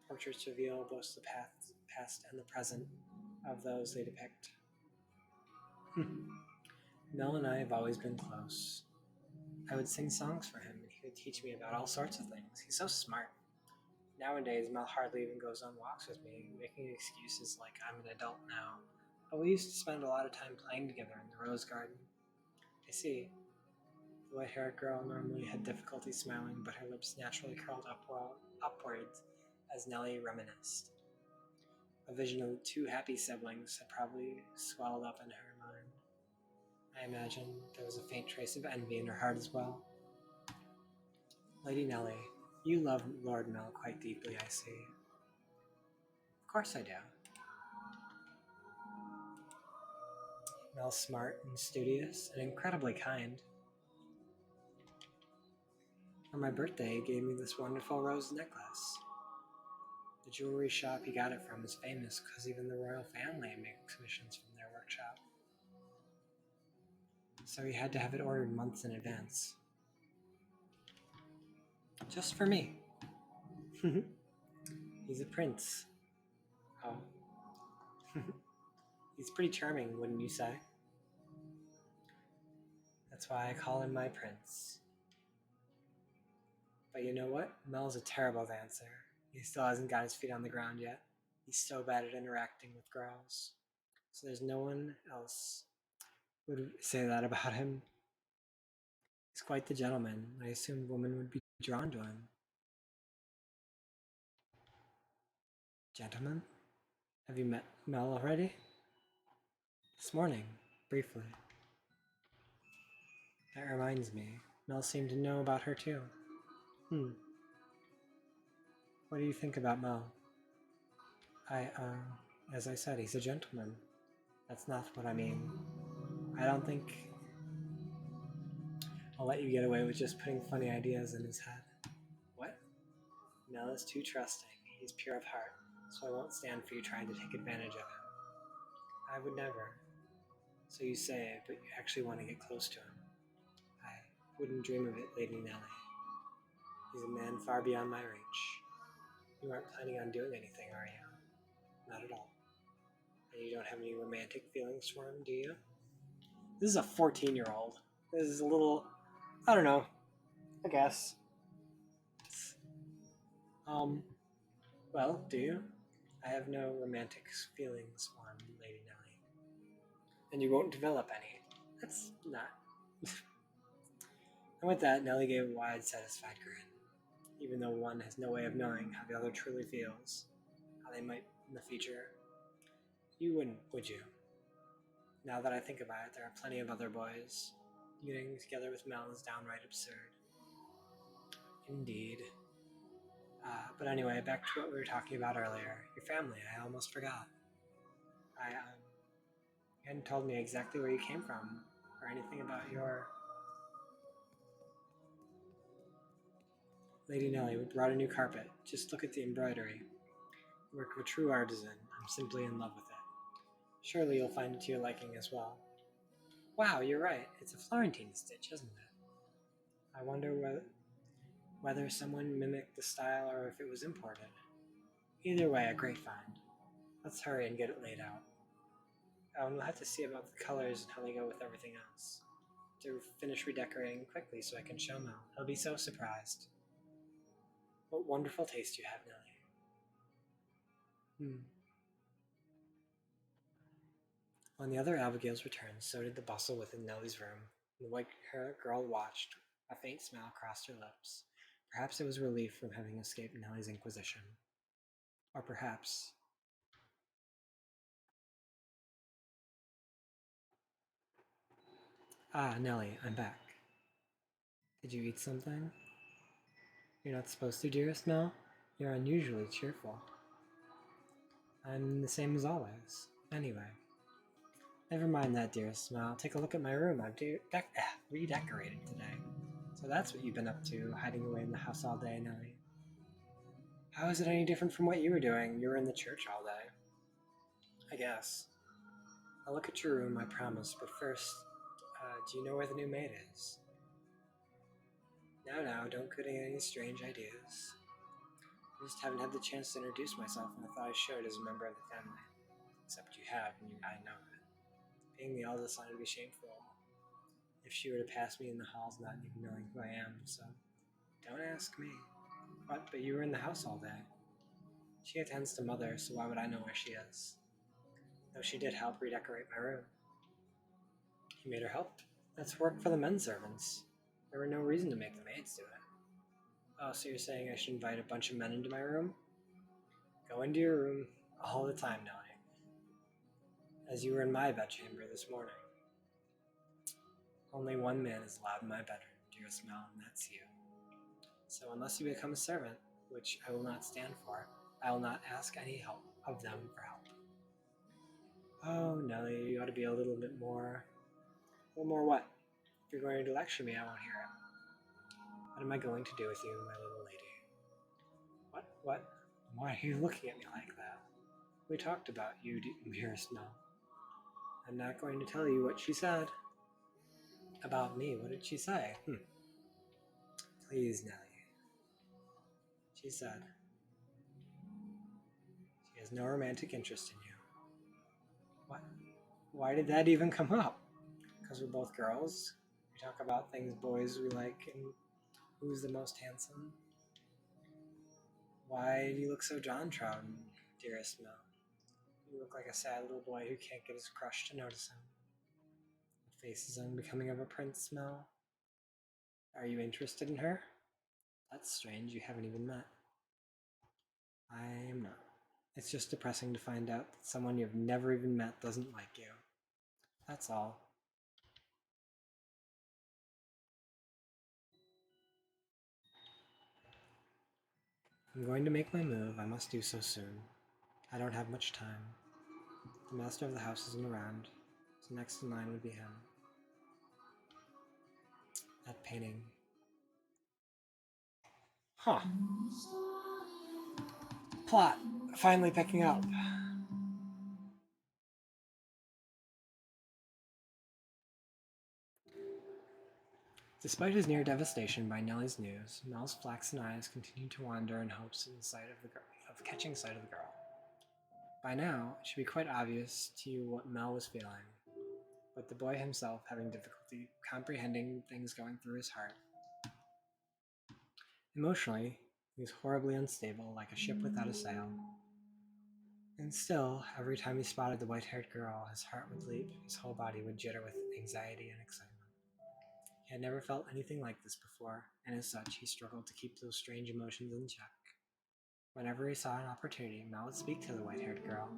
Speaker 1: Portraits reveal both the past and the present of those they depict. Mel and I have always been close. I would sing songs for him, and he would teach me about all sorts of things. He's so smart. Nowadays, Mel hardly even goes on walks with me, making excuses like I'm an adult now. But we used to spend a lot of time playing together in the rose garden. I see. The light-haired girl normally had difficulty smiling, but her lips naturally curled upwards as Nellie reminisced. A vision of two happy siblings had probably swelled up in her mind. I imagine there was a faint trace of envy in her heart as well. Lady Nellie, you love Lord Mel quite deeply, I see. Of course I do. Mel's smart and studious and incredibly kind. For my birthday, he gave me this wonderful rose necklace. The jewelry shop he got it from is famous because even the royal family makes commissions from their workshop. So he had to have it ordered months in advance. Just for me. He's a prince. Oh. He's pretty charming, wouldn't you say? That's why I call him my prince. But you know what? Mel's a terrible dancer. He still hasn't got his feet on the ground yet. He's so bad at interacting with girls. So there's no one else would say that about him. He's quite the gentleman. I assumed women would be drawn to him. Gentlemen? Have you met Mel already? This morning, briefly. That reminds me, Mel seemed to know about her too. What do you think about Mel? As I said, he's a gentleman. That's not what I mean. I don't think I'll let you get away with just putting funny ideas in his head. What? Mel is too trusting. He's pure of heart, so I won't stand for you trying to take advantage of him. I would never. So you say, but you actually want to get close to him. I wouldn't dream of it, Lady Nellie. He's a man far beyond my reach. You aren't planning on doing anything, are you? Not at all. And you don't have any romantic feelings for him, do you? This is a 14-year-old. This is a little, I don't know, I guess. Well, do you? I have no romantic feelings for him, Lady Nellie. And you won't develop any. That's not. And with that, Nellie gave a wide, satisfied grin. Even though one has no way of knowing how the other truly feels, how they might in the future. You wouldn't, would you? Now that I think about it, there are plenty of other boys. Getting together with Mel is downright absurd. Indeed. But anyway, back to what we were talking about earlier. Your family, I almost forgot. You hadn't told me exactly where you came from, or anything about your... Lady Nellie, we brought a new carpet. Just look at the embroidery. Work of a true artisan. I'm simply in love with it. Surely you'll find it to your liking as well. Wow, you're right. It's a Florentine stitch, isn't it? I wonder whether someone mimicked the style or if it was imported. Either way, a great find. Let's hurry and get it laid out. We'll have to see about the colors and how they go with everything else. To finish redecorating quickly so I can show Mel. He'll be so surprised. What wonderful taste you have, Nellie. On the other Abigail's return, so did the bustle within Nellie's room. The white-haired girl watched. A faint smile crossed her lips. Perhaps it was relief from having escaped Nellie's inquisition. Or perhaps... Ah, Nellie, I'm back. Did you eat something? You're not supposed to, dearest Mel. You're unusually cheerful. I'm the same as always. Anyway. Never mind that, dearest Mel. Take a look at my room. I've redecorated today. So that's what you've been up to, hiding away in the house all day, Nellie. How is it any different from what you were doing? You were in the church all day. I guess. I'll look at your room, I promise, but first, do you know where the new maid is? No, don't put any strange ideas. I just haven't had the chance to introduce myself, and I thought I should as a member of the family. Except you have, and I know it. Being the eldest line would be shameful if she were to pass me in the halls not even knowing who I am, so don't ask me. What, but you were in the house all day. She attends to Mother, so why would I know where she is? Though she did help redecorate my room. You made her help? That's work for the men servants. There were no reason to make the maids do it. Oh, so you're saying I should invite a bunch of men into my room? Go into your room all the time, Nellie. As you were in my bedchamber this morning. Only one man is allowed in my bedroom, dearest Mel, and that's you. So unless you become a servant, which I will not stand for, I will not ask any help of them for help. Oh, Nellie, you ought to be a little bit more... A little more what? If you're going to lecture me, I won't hear it. What am I going to do with you, my little lady? What? Why are you looking at me like that? We talked about you, dearest Mel. I'm not going to tell you what she said. About me? What did she say? Please, Nellie. She said she has no romantic interest in you. What? Why did that even come up? Because we're both girls. We talk about things boys we like and who's the most handsome. Why do you look so downtrodden, dearest Mel? You look like a sad little boy who can't get his crush to notice him. The face is unbecoming of a prince, Mel. Are you interested in her? That's strange, you haven't even met. I am not. It's just depressing to find out that someone you've never even met doesn't like you. That's all. I'm going to make my move. I must do so soon. I don't have much time. The master of the house isn't around, so next in line would be him. That painting. Huh. Plot. Finally picking up. Despite his near devastation by Nellie's news, Mel's flaxen eyes continued to wander in hopes of catching sight of the girl. By now, it should be quite obvious to you what Mel was feeling, with the boy himself having difficulty comprehending things going through his heart. Emotionally, he was horribly unstable, like a ship without a sail. And still, every time he spotted the white-haired girl, his heart would leap, his whole body would jitter with anxiety and excitement. He had never felt anything like this before, and as such, he struggled to keep those strange emotions in check. Whenever he saw an opportunity, Mel would speak to the white-haired girl.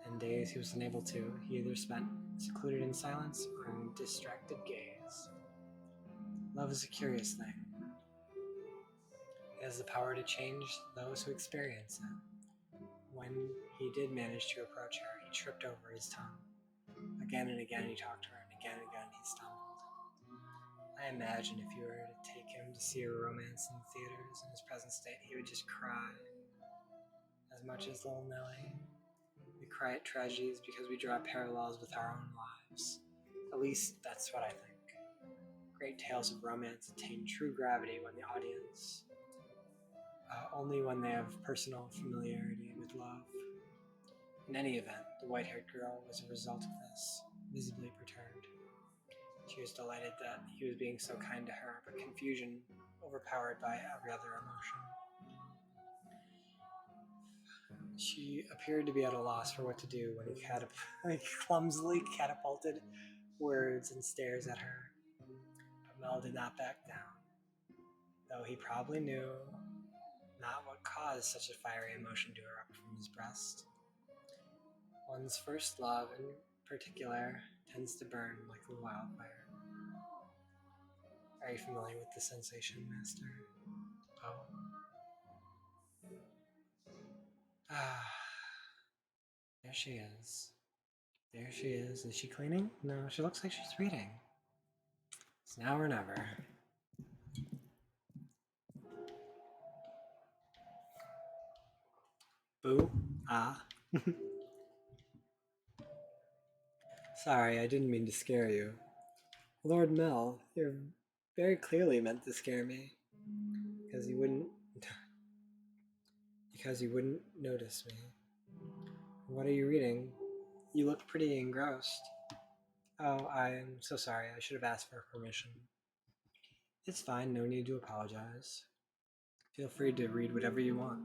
Speaker 1: And days he was unable to, he either spent secluded in silence or in distracted gaze. Love is a curious thing. It has the power to change those who experience it. When he did manage to approach her, he tripped over his tongue. Again and again he talked to her, and again he stumbled. I imagine if you were to take him to see a romance in the theaters in his present state, he would just cry. As much as little Nellie. We cry at tragedies because we draw parallels with our own lives. At least that's what I think. Great tales of romance attain true gravity when the audience, only when they have personal familiarity with love. In any event, the white-haired girl was a result of this, visibly perturbed. She was delighted that he was being so kind to her, but confusion overpowered by every other emotion. She appeared to be at a loss for what to do when he clumsily catapulted words and stares at her. But Mel did not back down, though he probably knew not what caused such a fiery emotion to erupt from his breast. One's first love, in particular, tends to burn like a wildfire. Are you familiar with the sensation, Master? Oh. There she is. There she is. Is she cleaning? No, she looks like she's reading. It's now or never. Boo. Ah. Sorry, I didn't mean to scare you. Lord Mel, you're very clearly meant to scare me. Because you wouldn't notice me. What are you reading? You look pretty engrossed. Oh, I'm so sorry. I should have asked for permission. It's fine. No need to apologize. Feel free to read whatever you want.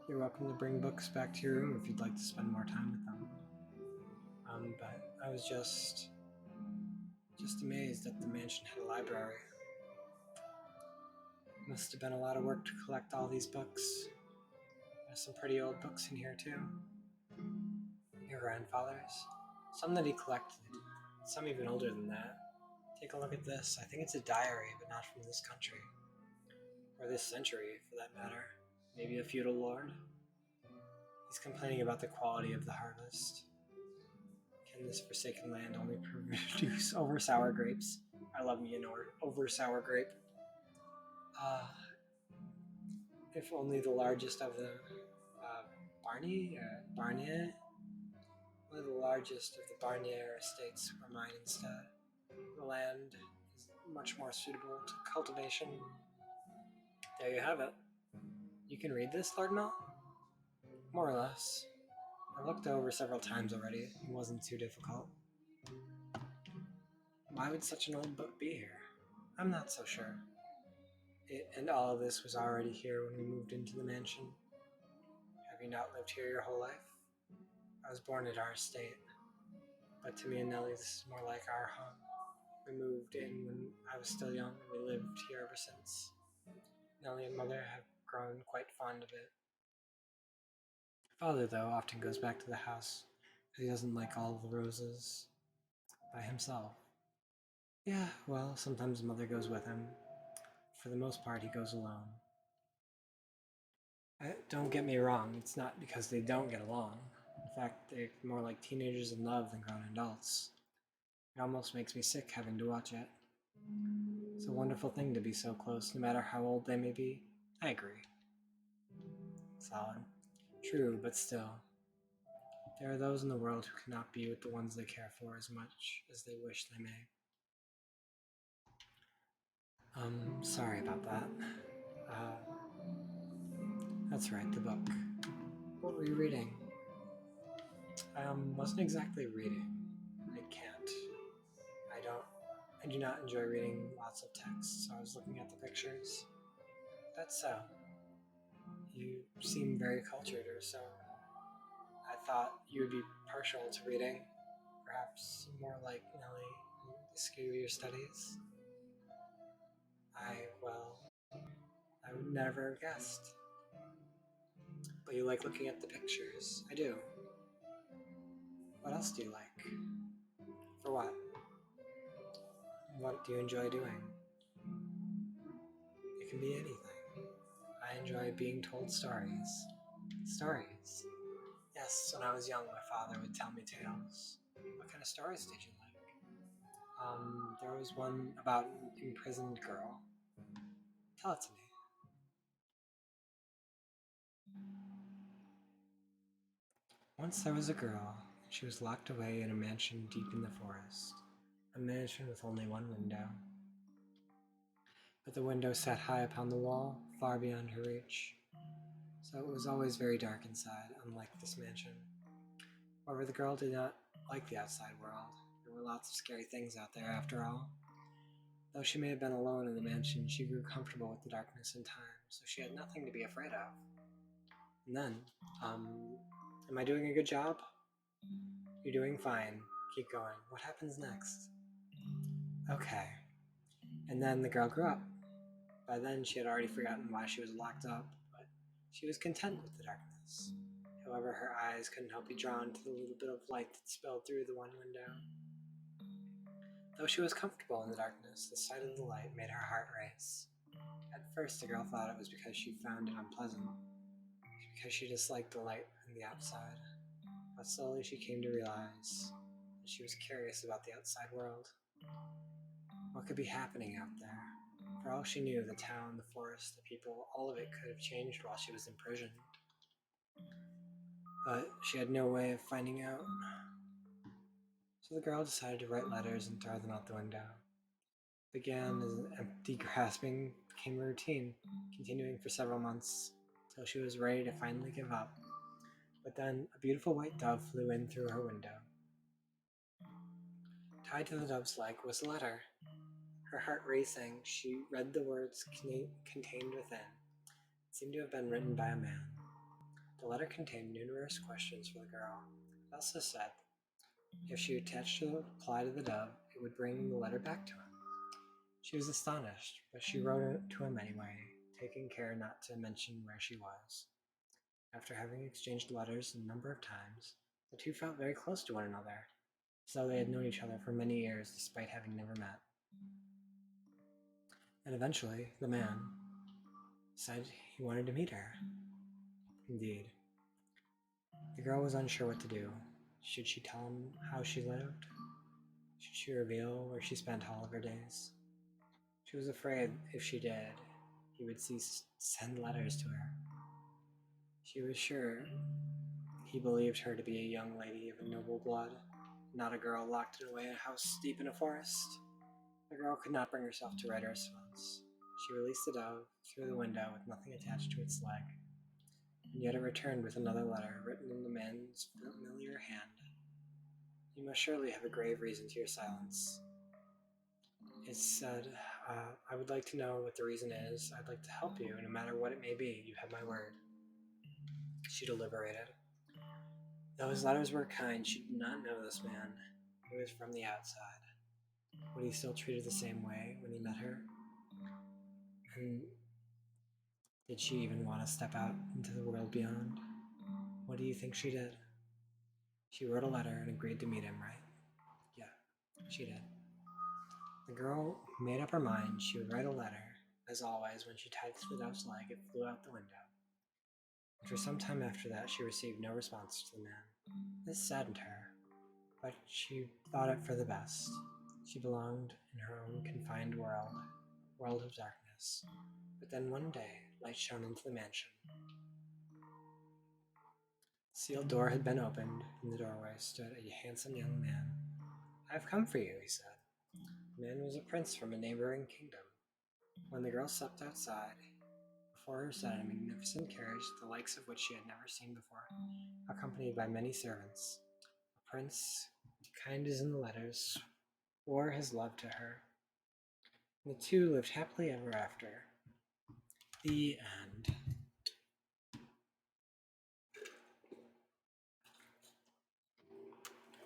Speaker 1: You're welcome to bring books back to your room if you'd like to spend more time with them. But I was just amazed that the mansion had a library. Must have been a lot of work to collect all these books. There's some pretty old books in here too. Your grandfather's. Some that he collected. Some even older than that. Take a look at this. I think it's a diary, but not from this country. Or this century, for that matter. Maybe a feudal lord. He's complaining about the quality of the harvest. Can this forsaken land only produce over sour grapes? I love me an over sour grape. If only the largest of the Barnier, one of the largest of the Barnier estates were mine instead. The land is much more suitable to cultivation. There you have it. You can read this, Lord Mel? More or less. I looked over several times already. It wasn't too difficult. Why would such an old book be here? I'm not so sure. It and all of this was already here when we moved into the mansion. Have you not lived here your whole life? I was born at our estate, but to me and Nellie, this is more like our home. We moved in when I was still young, and we lived here ever since. Nellie and Mother have grown quite fond of it. Father, though, often goes back to the house because he doesn't like all the roses by himself. Yeah, well, sometimes Mother goes with him. For the most part, he goes alone. Don't get me wrong, it's not because they don't get along. In fact, they're more like teenagers in love than grown adults. It almost makes me sick having to watch it. It's a wonderful thing to be so close, no matter how old they may be. I agree. Solid. True, but still. There are those in the world who cannot be with the ones they care for as much as they wish they may. Sorry about that. That's right, the book. What were you reading? Wasn't exactly reading. I can't. I do not enjoy reading lots of text, so I was looking at the pictures. That's so. You seem very cultured, or so. I thought you would be partial to reading, perhaps more like Nellie in the skew of your studies. I would never have guessed. But you like looking at the pictures. I do. What else do you like? For what? What do you enjoy doing? It can be anything. I enjoy being told stories. Stories? Yes, when I was young, my father would tell me tales. What kind of stories did you like? There was one about an imprisoned girl. Tell it to me. Once there was a girl, and she was locked away in a mansion deep in the forest. A mansion with only one window. But the window sat high upon the wall, far beyond her reach. So it was always very dark inside, unlike this mansion. However, the girl did not like the outside world. There were lots of scary things out there, after all. Though she may have been alone in the mansion, she grew comfortable with the darkness in time, so she had nothing to be afraid of. And then, am I doing a good job? You're doing fine. Keep going. What happens next? Okay. And then the girl grew up. By then, she had already forgotten why she was locked up, but she was content with the darkness. However, her eyes couldn't help be drawn to the little bit of light that spilled through the one window. Though she was comfortable in the darkness, the sight of the light made her heart race. At first, the girl thought it was because she found it unpleasant, because she disliked the light from the outside. But slowly she came to realize that she was curious about the outside world. What could be happening out there? For all she knew, the town, the forest, the people, all of it could have changed while she was imprisoned. But she had no way of finding out. So the girl decided to write letters and throw them out the window. It began as an empty grasping became a routine, continuing for several months, till she was ready to finally give up. But then a beautiful white dove flew in through her window. Tied to the dove's leg was a letter. Her heart racing, she read the words contained within. It seemed to have been written by a man. The letter contained numerous questions for the girl. It also said, if she attached a reply to the dove, it would bring the letter back to him. She was astonished, but she wrote it to him anyway. taking care not to mention where she was. After having exchanged letters a number of times, the two felt very close to one another, as though they had known each other for many years despite having never met. And eventually, the man said he wanted to meet her. Indeed. The girl was unsure what to do. Should she tell him how she lived? Should she reveal where she spent all of her days? She was afraid if she did, he would send letters to her. She was sure he believed her to be a young lady of a noble blood, not a girl locked away in a house deep in a forest. The girl could not bring herself to write her response. She released the dove through the window with nothing attached to its leg, and yet it returned with another letter written in the man's familiar hand. You must surely have a grave reason to your silence. It said, I would like to know what the reason is. I'd like to help you, no matter what it may be. You have my word. She deliberated. Though his letters were kind, she did not know this man. He was from the outside. Would he still treat her the same way when he met her? And did she even want to step out into the world beyond? What do you think she did? She wrote a letter and agreed to meet him, right? Yeah, she did. The girl made up her mind she would write a letter. As always, when she tied it to the dove's leg, it flew out the window. And for some time after that, she received no response to the man. This saddened her, but she thought it for the best. She belonged in her own confined world of darkness. But then one day, light shone into the mansion. The sealed door had been opened. In the doorway stood a handsome young man. I have come for you, he said. The man was a prince from a neighboring kingdom. When the girl stepped outside, before her sat a magnificent carriage, the likes of which she had never seen before, accompanied by many servants. A prince, kind as in the letters, swore his love to her. And the two lived happily ever after. The end.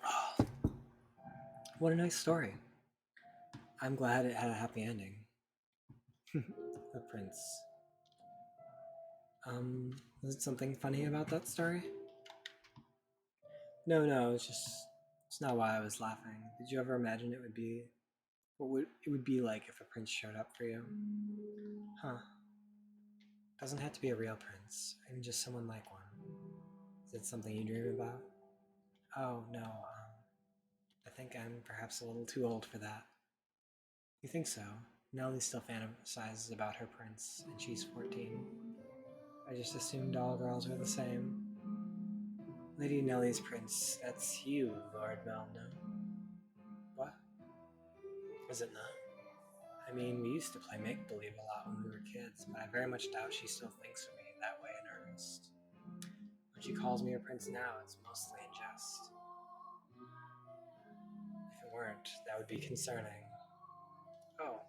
Speaker 1: Oh, what a nice story. I'm glad it had a happy ending. The prince. Was it something funny about that story? No, it's not why I was laughing. Did you ever imagine what would it would be like if a prince showed up for you? Huh. Doesn't have to be a real prince, even just someone like one. Is it something you dream about? Oh, no, I think I'm perhaps a little too old for that. You think so? Nellie still fantasizes about her prince, and she's 14. I just assumed all girls were the same. Lady Nellie's prince, that's you, Lord Melno. What? Is it not? I mean, we used to play make-believe a lot when we were kids, but I very much doubt she still thinks of me that way in earnest. When she calls me her prince now, it's mostly in jest. If it weren't, that would be concerning. Oh,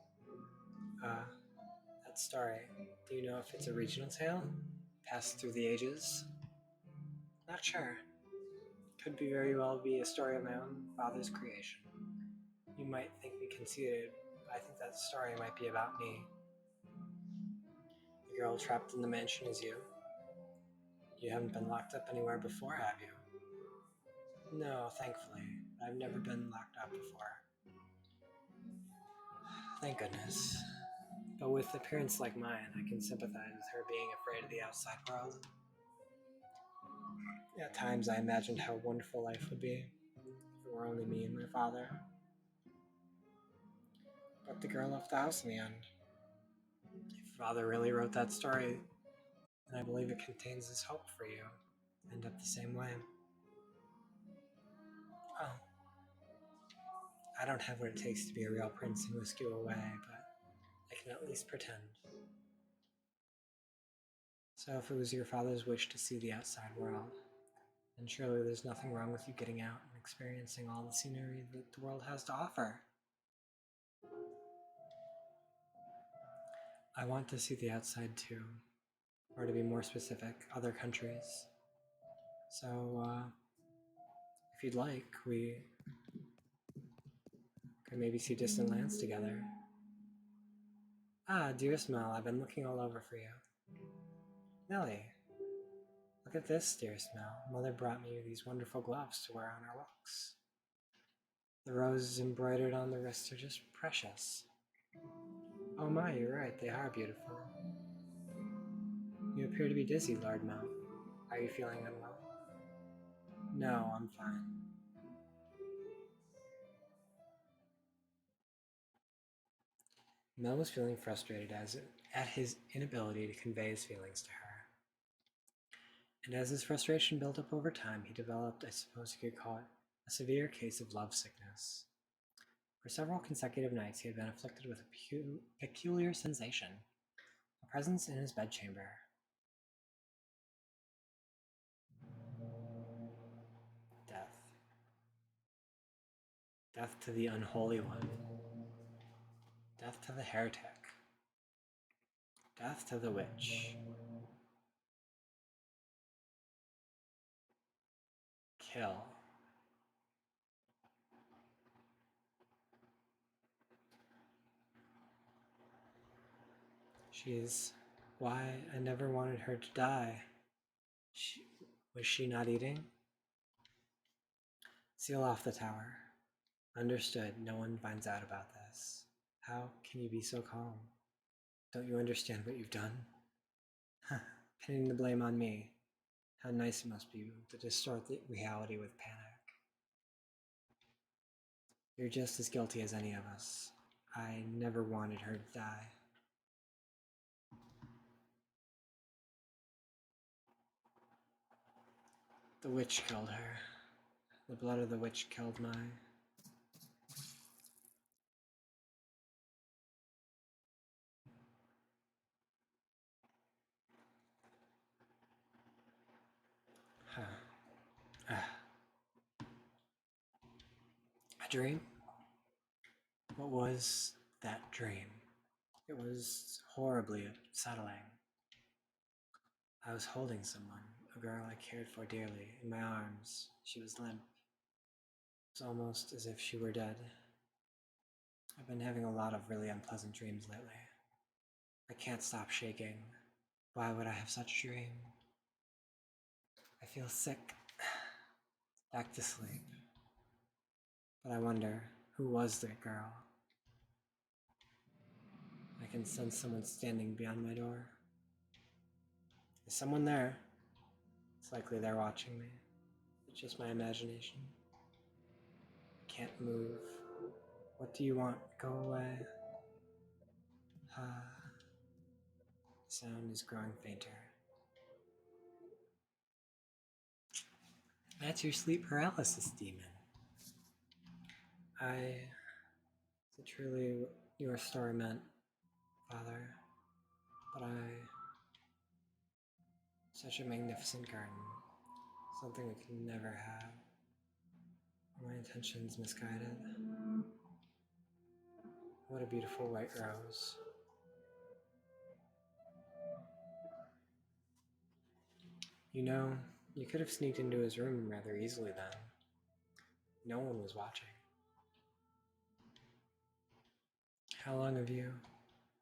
Speaker 1: that story. Do you know if it's a regional tale? Passed through the ages? Not sure. Could be very well be a story of my own father's creation. You might think me conceited, but I think that story might be about me. The girl trapped in the mansion is you. You haven't been locked up anywhere before, have you? No, thankfully. I've never been locked up before. Thank goodness. But with appearance like mine, I can sympathize with her being afraid of the outside world. At times I imagined how wonderful life would be if it were only me and my father. But the girl left the house in the end. If father really wrote that story, then I believe it contains this hope for you. End up the same way. Oh, I don't have what it takes to be a real prince and whisk you away, but I can at least pretend. So if it was your father's wish to see the outside world, then surely there's nothing wrong with you getting out and experiencing all the scenery that the world has to offer. I want to see the outside too, or to be more specific, other countries. So, if you'd like, we could maybe see distant lands together. Ah, dearest Mel, I've been looking all over for you. Nellie, look at this, dearest Mel. Mother brought me these wonderful gloves to wear on our walks. The roses embroidered on the wrists are just precious. Oh my, you're right, they are beautiful. You appear to be dizzy, Lord Mel. Are you feeling unwell? No, I'm fine. Mel was feeling frustrated at his inability to convey his feelings to her. And as his frustration built up over time, he developed, I suppose you could call it, a severe case of love sickness. For several consecutive nights, he had been afflicted with a peculiar sensation, a presence in his bedchamber. Death. Death to the unholy one. Death to the heretic. Death to the witch. Kill. She's why I never wanted her to die. Was she not eating? Seal off the tower. Understood, no one finds out about this. How can you be so calm? Don't you understand what you've done? Pinning the blame on me. How nice it must be to distort the reality with panic. You're just as guilty as any of us. I never wanted her to die. The witch killed her. The blood of the witch killed my... A dream? What was that dream? It was horribly unsettling. I was holding someone, a girl I cared for dearly, in my arms. She was limp. It was almost as if she were dead. I've been having a lot of really unpleasant dreams lately. I can't stop shaking. Why would I have such a dream? I feel sick. Back to sleep. But I wonder, who was that girl? I can sense someone standing beyond my door. Is someone there? It's likely they're watching me. It's just my imagination. I can't move. What do you want? Go away. The sound is growing fainter. That's your sleep paralysis demon. Is it truly what your story meant, Father? But such a magnificent garden. Something we could never have. Were my intentions misguided? What a beautiful white rose. You know, you could have sneaked into his room rather easily then. No one was watching. How long have you...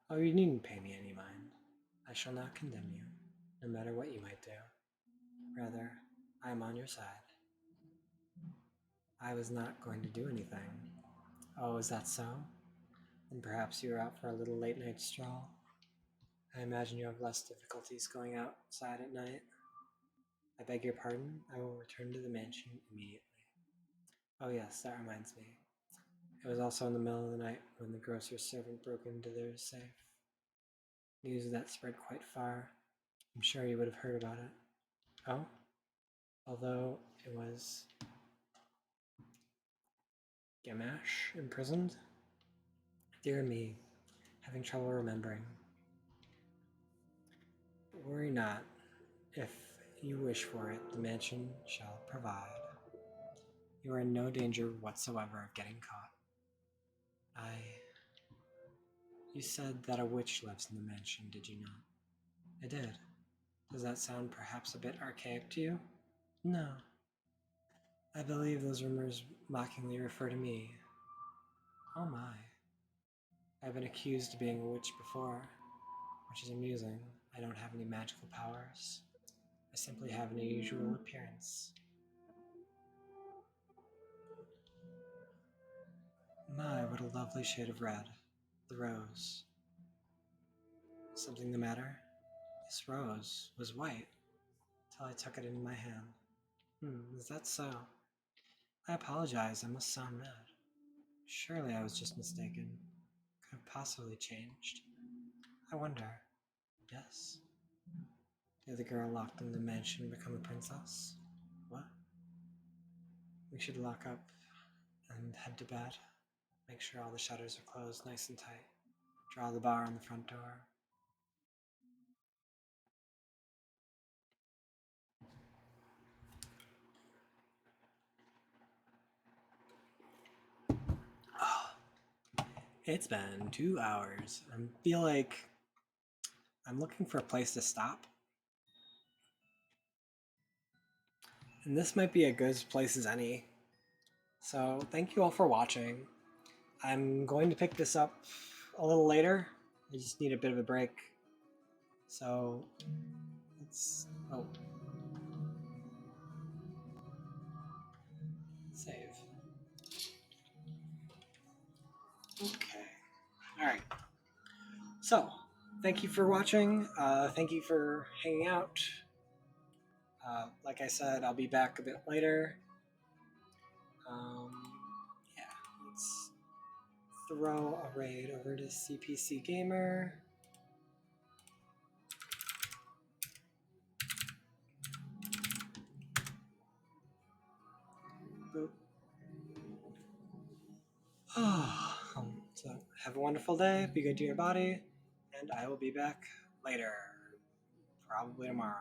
Speaker 1: Oh, you needn't pay me any mind. I shall not condemn you, no matter what you might do. Rather, I am on your side. I was not going to do anything. Oh, is that so? Then perhaps you are out for a little late-night stroll. I imagine you have less difficulties going outside at night. I beg your pardon. I will return to the mansion immediately. Oh yes, that reminds me. It was also in the middle of the night when the grocer's servant broke into their safe. News of that spread quite far. I'm sure you would have heard about it. Oh? Although it was Gamache imprisoned? Dear me, having trouble remembering. But worry not. If you wish for it, the mansion shall provide. You are in no danger whatsoever of getting caught. You said that a witch lives in the mansion, did you not? I did. Does that sound perhaps a bit archaic to you? No. I believe those rumors mockingly refer to me. Oh my. I've been accused of being a witch before, which is amusing. I don't have any magical powers. I simply have an unusual appearance. My, what a lovely shade of red. The rose. Something the matter? This rose was white till I took it in my hand. Is that so? I apologize, I must sound mad. Surely I was just mistaken. Could have possibly changed. I wonder. Yes? Did the girl locked in the mansion become a princess? What? We should lock up and head to bed. Make sure all the shutters are closed nice and tight. Draw the bar on the front door. Oh, it's been 2 hours. I feel like I'm looking for a place to stop. And this might be a good place as any. So thank you all for watching. I'm going to pick this up a little later. I just need a bit of a break. So let's save. Okay. All right. So thank you for watching. Thank you for hanging out. Like I said, I'll be back a bit later. Yeah, let's throw a raid over to CPC Gamer. Boop. So have a wonderful day, be good to your body, and I will be back later, probably tomorrow.